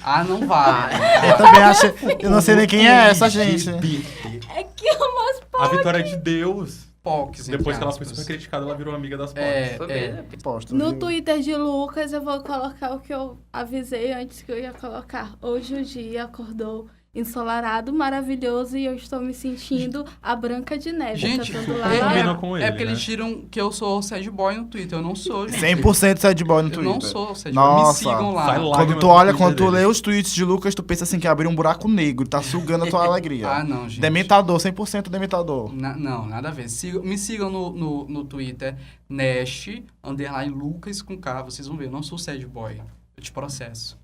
Ah, não vale. Eu também achei. Eu não sei nem quem é essa gente. LGBT. É que umas A Vitória de Deus. POCs, entre Depois que ela foi aspas. super criticada, ela virou amiga das POCs. Foi mesmo. Posto, No viu? Twitter de Lucas, eu vou colocar o que eu avisei antes que eu ia colocar. Hoje o dia acordou ensolarado, maravilhoso, e eu estou me sentindo a Branca de Neve. Gente, cantando lá, ele lá, combinou lá. com É ele, porque né? eles tiram que eu sou sad boy no Twitter. Eu não sou, gente. 100% sad boy no Eu Twitter. não sou sad boy. Me Nossa. sigam lá. Sai lá. Quando Lágrimas tu no olha, Twitter quando tu dele. lê os tweets de Lucas, tu pensa assim que abriu um buraco negro, tá sugando a tua alegria. Ah, não, gente. Dementador, 100% dementador. Não, nada a ver. Me sigam no Twitter, Nest_Lucas com K. Vocês vão ver, eu não sou sad boy. Eu te processo.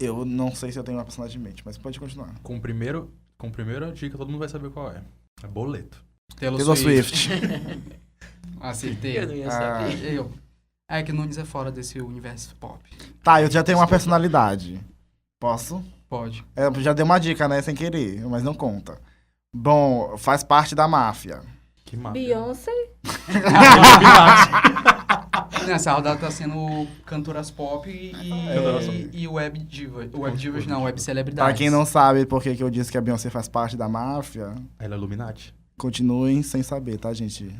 Eu não sei se eu tenho uma personagem em mente, mas pode continuar. Com a primeira dica, todo mundo vai saber qual é. É boleto. Taylor Swift. Acertei. Eu não ia Ah. saber. Eu. É que Nunes é fora desse universo pop. Tá, eu já tenho uma personalidade. Posso? Pode. Eu já dei uma dica, né? Sem querer, mas não conta. Bom, faz parte da máfia. Que massa. Beyoncé. Nessa rodada tá sendo cantoras pop e web divas. Web divas não, web celebridades. Pra quem não sabe por que que eu disse que a Beyoncé faz parte da máfia, Ela é Illuminati. continuem sem saber, tá, gente?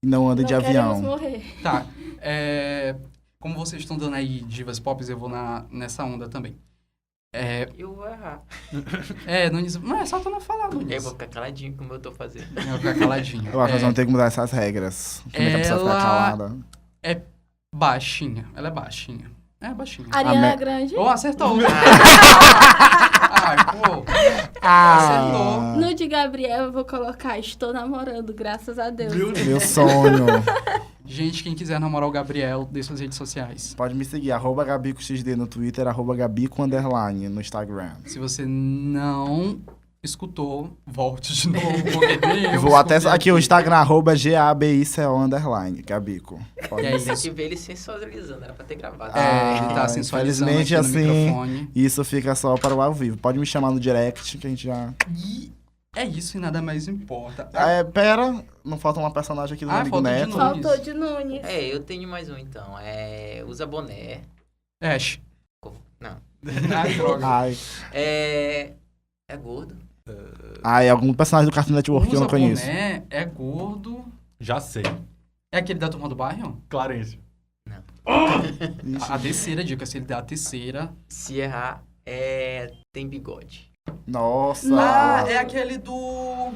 E não andem de Não queremos avião. morrer. Tá. Como vocês estão dando aí divas pop, eu vou nessa onda também. Eu vou errar. Nunes. Não, é só tu não falar, Nunes. Eu vou ficar caladinho como eu tô fazendo. Eu vou ficar caladinho. Eu acho que nós vamos ter que mudar essas regras. Como é que a pessoa fica Ela- calada? Baixinha. Ela é baixinha. É baixinha. Ariana Me- Grande. Oh, acertou. Ai, pô. Acertou. No de Gabriel, eu vou colocar estou namorando, graças a Deus. Meu sonho. Gente, quem quiser namorar o Gabriel, dê suas redes sociais. Pode me seguir, @GabicoXD no Twitter, @Gabico_ no Instagram. Se você não escutou, volte de novo. Porque nem eu Vou até escutei aqui o Instagram, @GABICO_, Gabico. Pode E é me isso. Tem que ver ele sensualizando, era pra ter gravado. Ele tá sensualizando aqui infelizmente, no assim, microfone. Isso fica só para o ao vivo. Pode me chamar no direct, que a gente já... E é isso e nada mais importa. Pera, não falta uma personagem aqui do meu amigo falta de Neto. novo. Faltou de Nunes. Eu tenho mais um então. Usa boné. Ash. Não. Ai, droga. Ai, É gordo. algum personagem do Cartoon Network que eu não Usa conheço. boné, é gordo. Já sei. É aquele da Turma do Bairro? Clarence. A terceira dica, se ele der a terceira. Se errar, tem bigode. Nossa. É aquele do...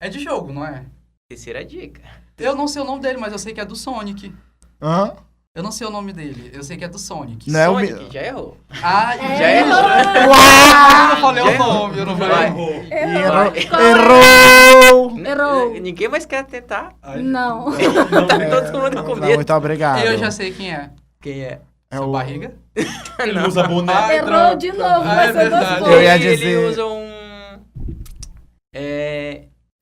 É de jogo, não é? Terceira dica. Eu não sei o nome dele, mas eu sei que é do Sonic. Hã? Eu não sei o nome dele, eu sei que é do Sonic. Não é o Sonic, já errou. Ah, Já errou. Eu não falei Já o nome, eu não Vai. falei. Errou. Errou! Errou. Ninguém mais quer tentar. Não. Todo mundo com Não, medo. muito obrigado. Eu já sei quem é. Quem é? É Seu o... barriga? Ele usa boné. Ai, Errou droga. de novo, Ah, mas é você verdade. gostou. Eu ia Ele dizer- usa um...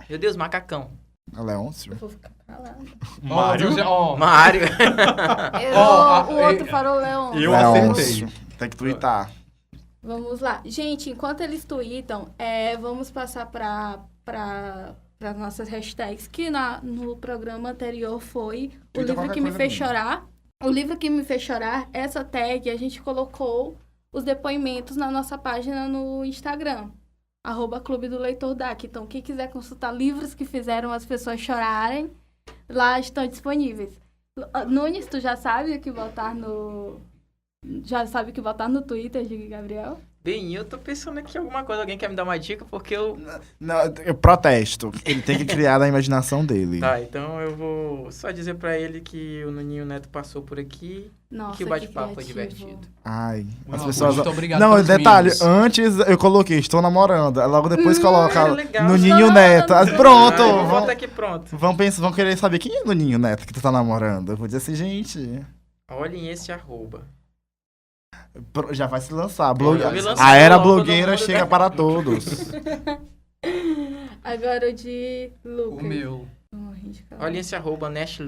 Meu Deus, macacão. É Leôncio? Eu vou ficar calada. Mário. Mario. Errou, o outro farol Leão. Eu Leôncio. acertei. Tem que twittar. Vamos lá. Gente, enquanto eles tweetam, vamos passar para as nossas hashtags, que no programa anterior foi o Twitta livro qualquer que me coisa fez mesmo. chorar. O livro que me fez chorar, essa tag, a gente colocou os depoimentos na nossa página no Instagram, @Clube do Leitor DAC. Então, quem quiser consultar livros que fizeram as pessoas chorarem, lá estão disponíveis. Nunes, tu já sabe o que botar no... Já sabe o que botar no Twitter de Gabriel? Bem, eu tô pensando aqui em alguma coisa. Alguém quer me dar uma dica? Porque eu... Não, eu protesto. Ele tem que criar da imaginação dele. Tá, então eu vou só dizer pra ele que o Nuninho Neto passou por aqui Nossa, e que o bate-papo foi criativo. divertido. Ai, as Não, pessoas... muito obrigado Não, pelos detalhe, memes. antes eu coloquei, estou namorando. Logo depois coloca legal. no Estou Ninho Neto. namorando. Pronto! Ah, eu vou botar aqui pronto. Vão querer saber quem é no Ninho Neto que tu tá namorando. Eu vou dizer assim, gente... Olhem esse arroba. Já vai se lançar. Eu me lancei A era logo, todo blogueira mundo chega tá- para todos. Agora o de O Lucas. meu. Morri de calor. Olhem esse arroba Nash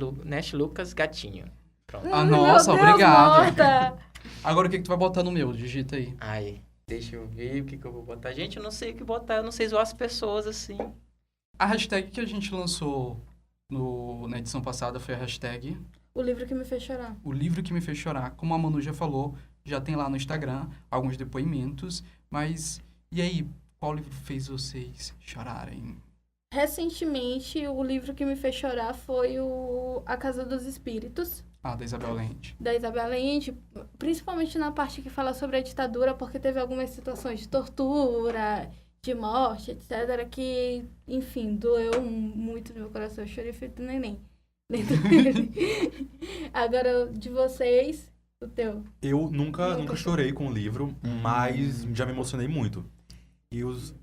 Lucas Gatinho. Pronto. Ah, Meu nossa, Deus, obrigado. morta. Agora o que tu vai botar no meu? Digita aí. Ai, deixa eu ver o que eu vou botar. Gente, eu não sei o que botar. Eu não sei zoar as pessoas assim. A hashtag que a gente lançou na edição passada foi a hashtag O livro que me fez chorar. O Livro que Me Fez Chorar. Como a Manu já falou, já tem lá no Instagram alguns depoimentos. Mas, e aí, qual livro fez vocês chorarem? recentemente, o livro que me fez chorar foi A Casa dos Espíritos, Da Isabel Allende. da Isabel Allende, principalmente na parte que fala sobre a ditadura, porque teve algumas situações de tortura, de morte, etc., que, enfim, doeu muito no meu coração. Eu chorei feito neném. Lendo ele. Agora, de vocês, o teu. Eu nunca chorei com o livro, mas já me emocionei muito. E os...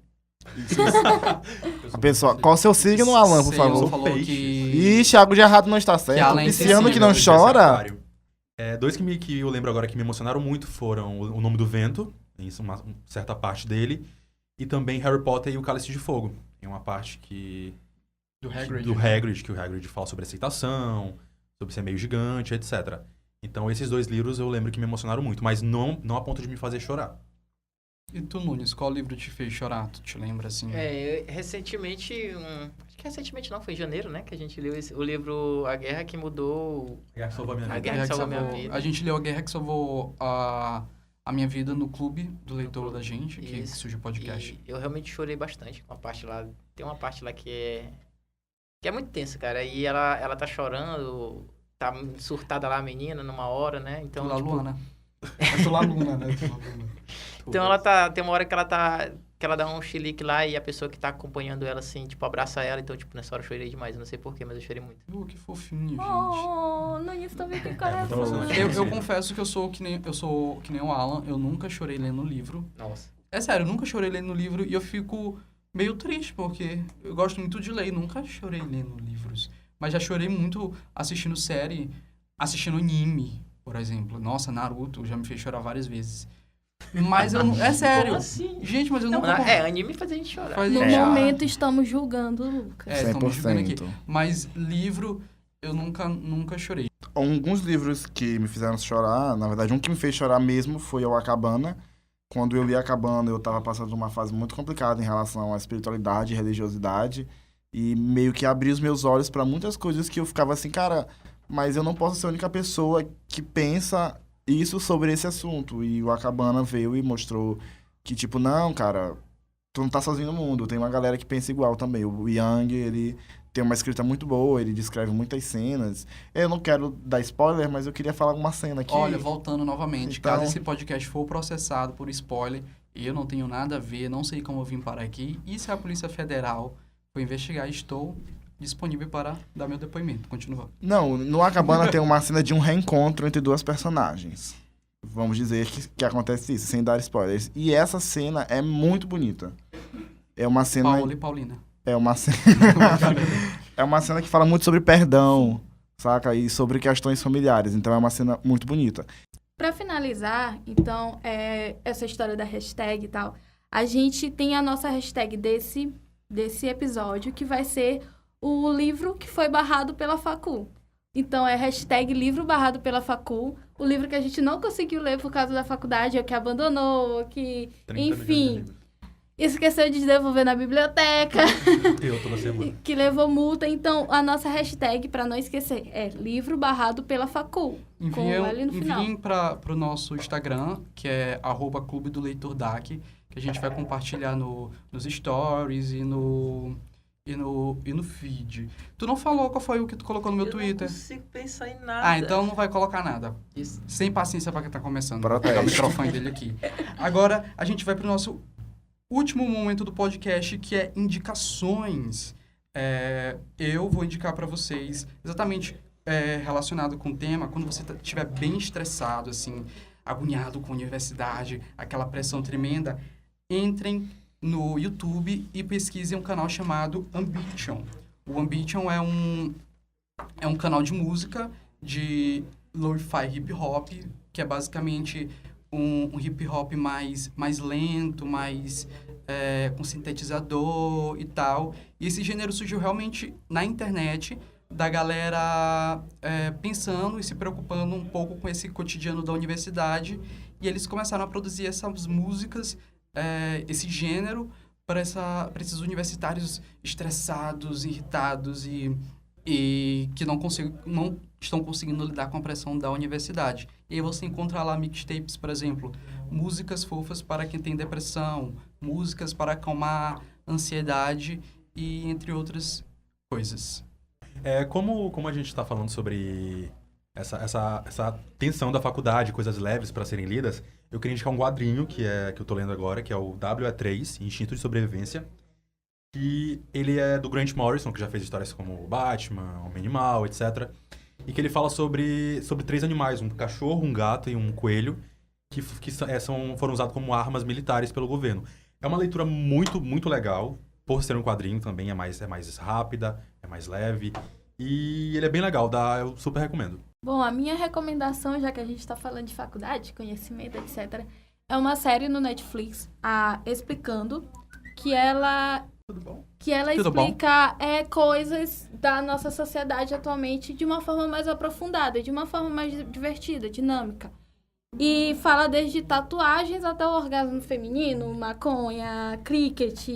Pessoal, qual o seu signo, Alan, por Você favor? falou Peixe. que... Ih, Thiago de errado não está certo. além de Pisciano ser que não signo, chora. Dois que eu lembro agora que me emocionaram muito foram O Nome do Vento, em uma certa parte dele, e também Harry Potter e o Cálice de Fogo. Tem uma parte Do Hagrid. do Hagrid, que o Hagrid fala sobre aceitação, sobre ser meio gigante, etc. Então, esses dois livros eu lembro que me emocionaram muito, mas não a ponto de me fazer chorar. E tu, Nunes, qual livro te fez chorar? Tu te lembra, assim? Recentemente, acho que recentemente não, foi em janeiro, né? Que a gente leu o livro A Guerra que Mudou... A Guerra que Salvou a Minha A Vida. Guerra que Salvou a Minha Vida. A gente leu A Guerra que Salvou a Minha Vida no clube do leitor da gente, que Isso. surge o podcast. E eu realmente chorei bastante com a parte lá. Tem uma parte lá que é muito tensa, cara. E ela tá chorando, tá surtada lá a menina numa hora, né? Então, Tula tipo, Luana. É Tula Luna, né? Tula Luna. então tem uma hora que ela dá um chilique lá e a pessoa que tá acompanhando ela, assim, tipo, abraça ela. Então, tipo, nessa hora eu chorei demais. Eu não sei porquê, mas eu chorei muito. Que fofinho, gente. Oh, Nunes também tem muito coração. emocionante. Eu confesso que eu sou que nem o Alan, eu nunca chorei lendo livro. Nossa. É sério, eu nunca chorei lendo livro e eu fico meio triste, porque eu gosto muito de ler e nunca chorei lendo livros. Mas já chorei muito assistindo série, assistindo anime, por exemplo. Nossa, Naruto já me fez chorar várias vezes. Mas eu não... É sério. Como assim? Gente, mas eu Não, nunca... anime faz a gente chorar. No É, momento, estamos julgando o Lucas. estamos jogando aqui. 100%. Mas livro, eu nunca chorei. Alguns livros que me fizeram chorar, na verdade, um que me fez chorar mesmo foi o A Cabana. Quando eu li A Cabana, eu tava passando por uma fase muito complicada em relação à espiritualidade e religiosidade. E meio que abri os meus olhos para muitas coisas que eu ficava assim, cara, mas eu não posso ser a única pessoa que pensa isso sobre esse assunto. E o A Cabana veio e mostrou que, tipo, não, cara, tu não tá sozinho no mundo. Tem uma galera que pensa igual também. O Yang, ele tem uma escrita muito boa, ele descreve muitas cenas. Eu não quero dar spoiler, mas eu queria falar uma cena aqui. Olha, voltando novamente, Então- caso esse podcast for processado por spoiler, eu não tenho nada a ver, não sei como eu vim parar aqui, e se a Polícia Federal for investigar, estou disponível para dar meu depoimento. Continua. Não, no A Cabana tem uma cena de um reencontro entre duas personagens. Vamos dizer que acontece isso, sem dar spoilers. E essa cena é muito bonita. É uma cena... Paula e Paulina. É uma cena... é uma cena que fala muito sobre perdão, saca? E sobre questões familiares. Então é uma cena muito bonita. Pra finalizar, então, essa história da hashtag e tal, a gente tem a nossa hashtag desse episódio, que vai ser o livro que foi barrado pela Facul. Então, é hashtag livro barrado pela Facul, o livro que a gente não conseguiu ler por causa da faculdade, ou que abandonou, ou que, 30 enfim, milhões de livros. esqueceu de devolver na biblioteca, Eu toda semana. que levou multa. Então, a nossa hashtag, pra não esquecer, é livro barrado pela Facul. Com o L no final. Enviem para o nosso Instagram, que é @Clube do Leitor DAC, que a gente vai compartilhar nos stories e no feed. Tu não falou qual foi o que tu colocou no meu Twitter? Eu não consigo pensar em nada. Então não vai colocar nada. Isso. Sem paciência para quem tá começando. Vou Protege. pegar o microfone dele aqui. Agora, a gente vai pro nosso último momento do podcast, que é indicações. Eu vou indicar para vocês, exatamente relacionado com o tema, quando você estiver bem estressado, assim, agoniado com a universidade, aquela pressão tremenda, entrem no YouTube e pesquisem um canal chamado Ambition. O Ambition é um canal de música de lo-fi hip hop, que é basicamente um hip hop mais lento, mais com sintetizador e tal. E esse gênero surgiu realmente na internet, da galera pensando e se preocupando um pouco com esse cotidiano da universidade. E eles começaram a produzir essas músicas, esse gênero, para esses universitários estressados, irritados e que não estão conseguindo lidar com a pressão da universidade. E aí você encontra lá mixtapes, por exemplo, músicas fofas para quem tem depressão, músicas para acalmar ansiedade. e entre outras coisas. Como a gente está falando sobre essa tensão da faculdade, coisas leves para serem lidas, eu queria indicar um quadrinho que eu tô lendo agora, que é o WE3, Instinto de Sobrevivência, que ele é do Grant Morrison, que já fez histórias como o Batman, Homem-Animal, etc. E que ele fala sobre 3 animais, um cachorro, um gato e um coelho, que foram usados como armas militares pelo governo. É uma leitura muito, muito legal, por ser um quadrinho também, é mais rápida, é mais leve, e ele é bem legal, eu super recomendo. Bom, a minha recomendação, já que a gente está falando de faculdade, conhecimento, etc., é uma série no Netflix, a Explicando, que ela Tudo bom? Tudo bom? explica coisas da nossa sociedade atualmente de uma forma mais aprofundada, de uma forma mais divertida, dinâmica. E fala desde tatuagens até o orgasmo feminino, maconha, cricket,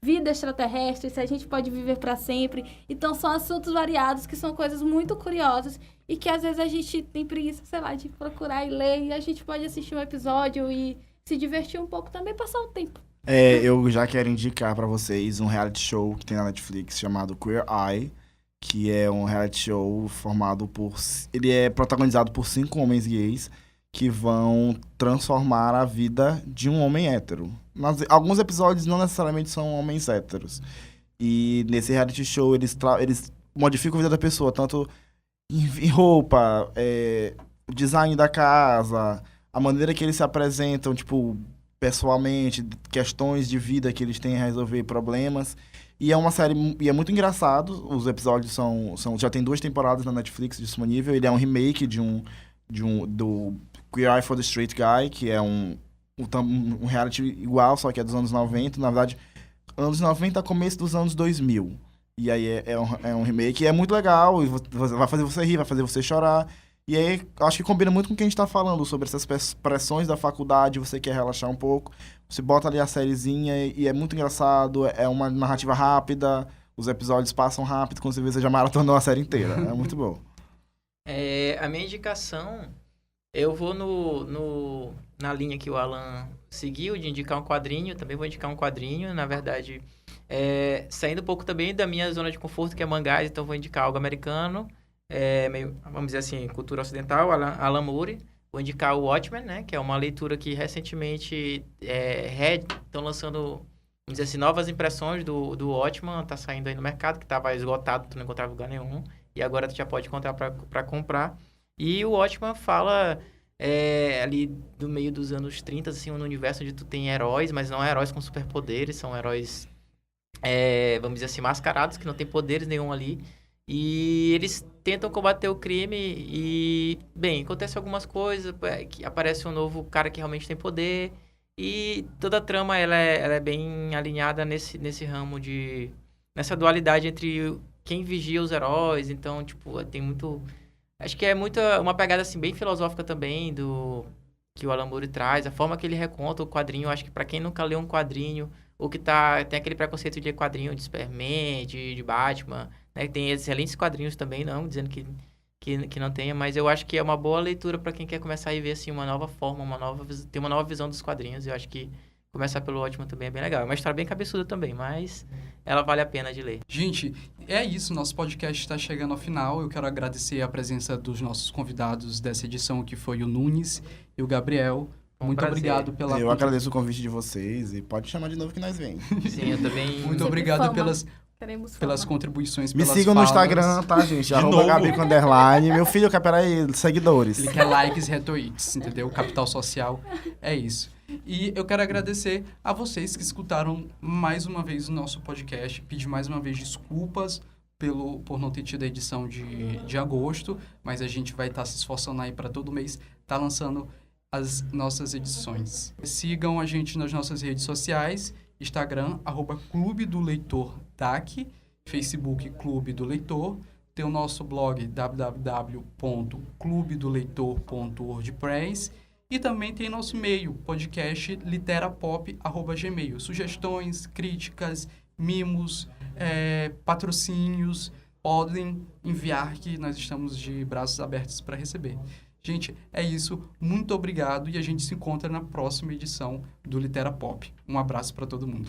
vida extraterrestre, se a gente pode viver para sempre. Então são assuntos variados que são coisas muito curiosas e que às vezes a gente tem preguiça, sei lá, de procurar e ler, e a gente pode assistir um episódio e se divertir um pouco também, passar o tempo. Eu já quero indicar pra vocês um reality show que tem na Netflix chamado Queer Eye, que é um reality show formado por... Ele é protagonizado por 5 homens gays que vão transformar a vida de um homem hétero. Alguns episódios não necessariamente são homens héteros. E nesse reality show eles modificam a vida da pessoa, tanto em roupa, design da casa, a maneira que eles se apresentam, tipo, pessoalmente, questões de vida que eles têm a resolver, problemas. E é uma série, e é muito engraçado. Os episódios já tem 2 temporadas na Netflix disponível. Ele é um remake do Queer Eye for the Straight Guy, que é um reality igual, só que é dos anos 90. Na verdade, anos 90, começo dos anos 2000. E aí é um remake, e é muito legal, e vai fazer você rir, vai fazer você chorar. E aí, acho que combina muito com o que a gente tá falando, sobre essas pressões da faculdade, você quer relaxar um pouco, você bota ali a sériezinha e é muito engraçado, é uma narrativa rápida, os episódios passam rápido, quando você já maratonou a série inteira. É muito bom. A minha indicação, eu vou na linha que o Alan seguiu, de indicar um quadrinho, também vou indicar um quadrinho, na verdade, saindo um pouco também da minha zona de conforto, que é mangás, então vou indicar algo americano, meio, vamos dizer assim, cultura ocidental, Alan Moore. Vou indicar o Watchmen, né, que é uma leitura que recentemente estão lançando, vamos dizer assim, novas impressões do Watchmen, tá saindo aí no mercado, que estava esgotado, tu não encontrava em lugar nenhum, e agora tu já pode encontrar para comprar. E o Watchmen fala ali do meio dos anos 30, assim, no universo onde tu tem heróis, mas não heróis com superpoderes, são heróis, vamos dizer assim, mascarados, que não tem poderes nenhum ali. E eles tentam combater o crime e, bem, acontece algumas coisas, que aparece um novo cara que realmente tem poder, e toda a trama ela é bem alinhada nesse ramo nessa dualidade entre quem vigia os heróis. Então, tipo, tem muito... Acho que é uma pegada, assim, bem filosófica também que o Alan Moore traz, a forma que ele reconta o quadrinho. Acho que pra quem nunca leu um quadrinho, ou que tem aquele preconceito de ler quadrinho de Superman, de Batman, né? Tem excelentes quadrinhos também, não dizendo que não tenha, mas eu acho que é uma boa leitura para quem quer começar a ver assim, uma nova forma, ter uma nova visão dos quadrinhos. Eu acho que começar pelo Ótimo também é bem legal. É uma história bem cabeçuda também, mas ela vale a pena de ler. Gente, é isso. Nosso podcast está chegando ao final. Eu quero agradecer a presença dos nossos convidados dessa edição, que foi o Nunes e o Gabriel. Muito obrigado pela... Eu agradeço o convite de vocês e pode chamar de novo que nós vem. Sim, eu também... Muito obrigado pelas Pelas contribuições, Me pelas sigam no falas. Instagram, tá, gente? De Arroba novo? Gabi Underline. Meu filho quer, peraí, seguidores. Ele quer likes e retweets, entendeu? Capital social é isso. E eu quero agradecer a vocês que escutaram mais uma vez o nosso podcast. Pedir mais uma vez desculpas por não ter tido a edição de agosto, mas a gente vai estar se esforçando aí para todo mês estar lançando as nossas edições. Sigam a gente nas nossas redes sociais, Instagram, @Clube do Leitor DAC, Facebook Clube do Leitor, tem o nosso blog www.clubedoleitor.wordpress e também tem nosso e-mail, podcast literapop@gmail. Sugestões, críticas, mimos, patrocínios, podem enviar que nós estamos de braços abertos para receber. Gente, é isso. Muito obrigado e a gente se encontra na próxima edição do Litera Pop. Um abraço para todo mundo.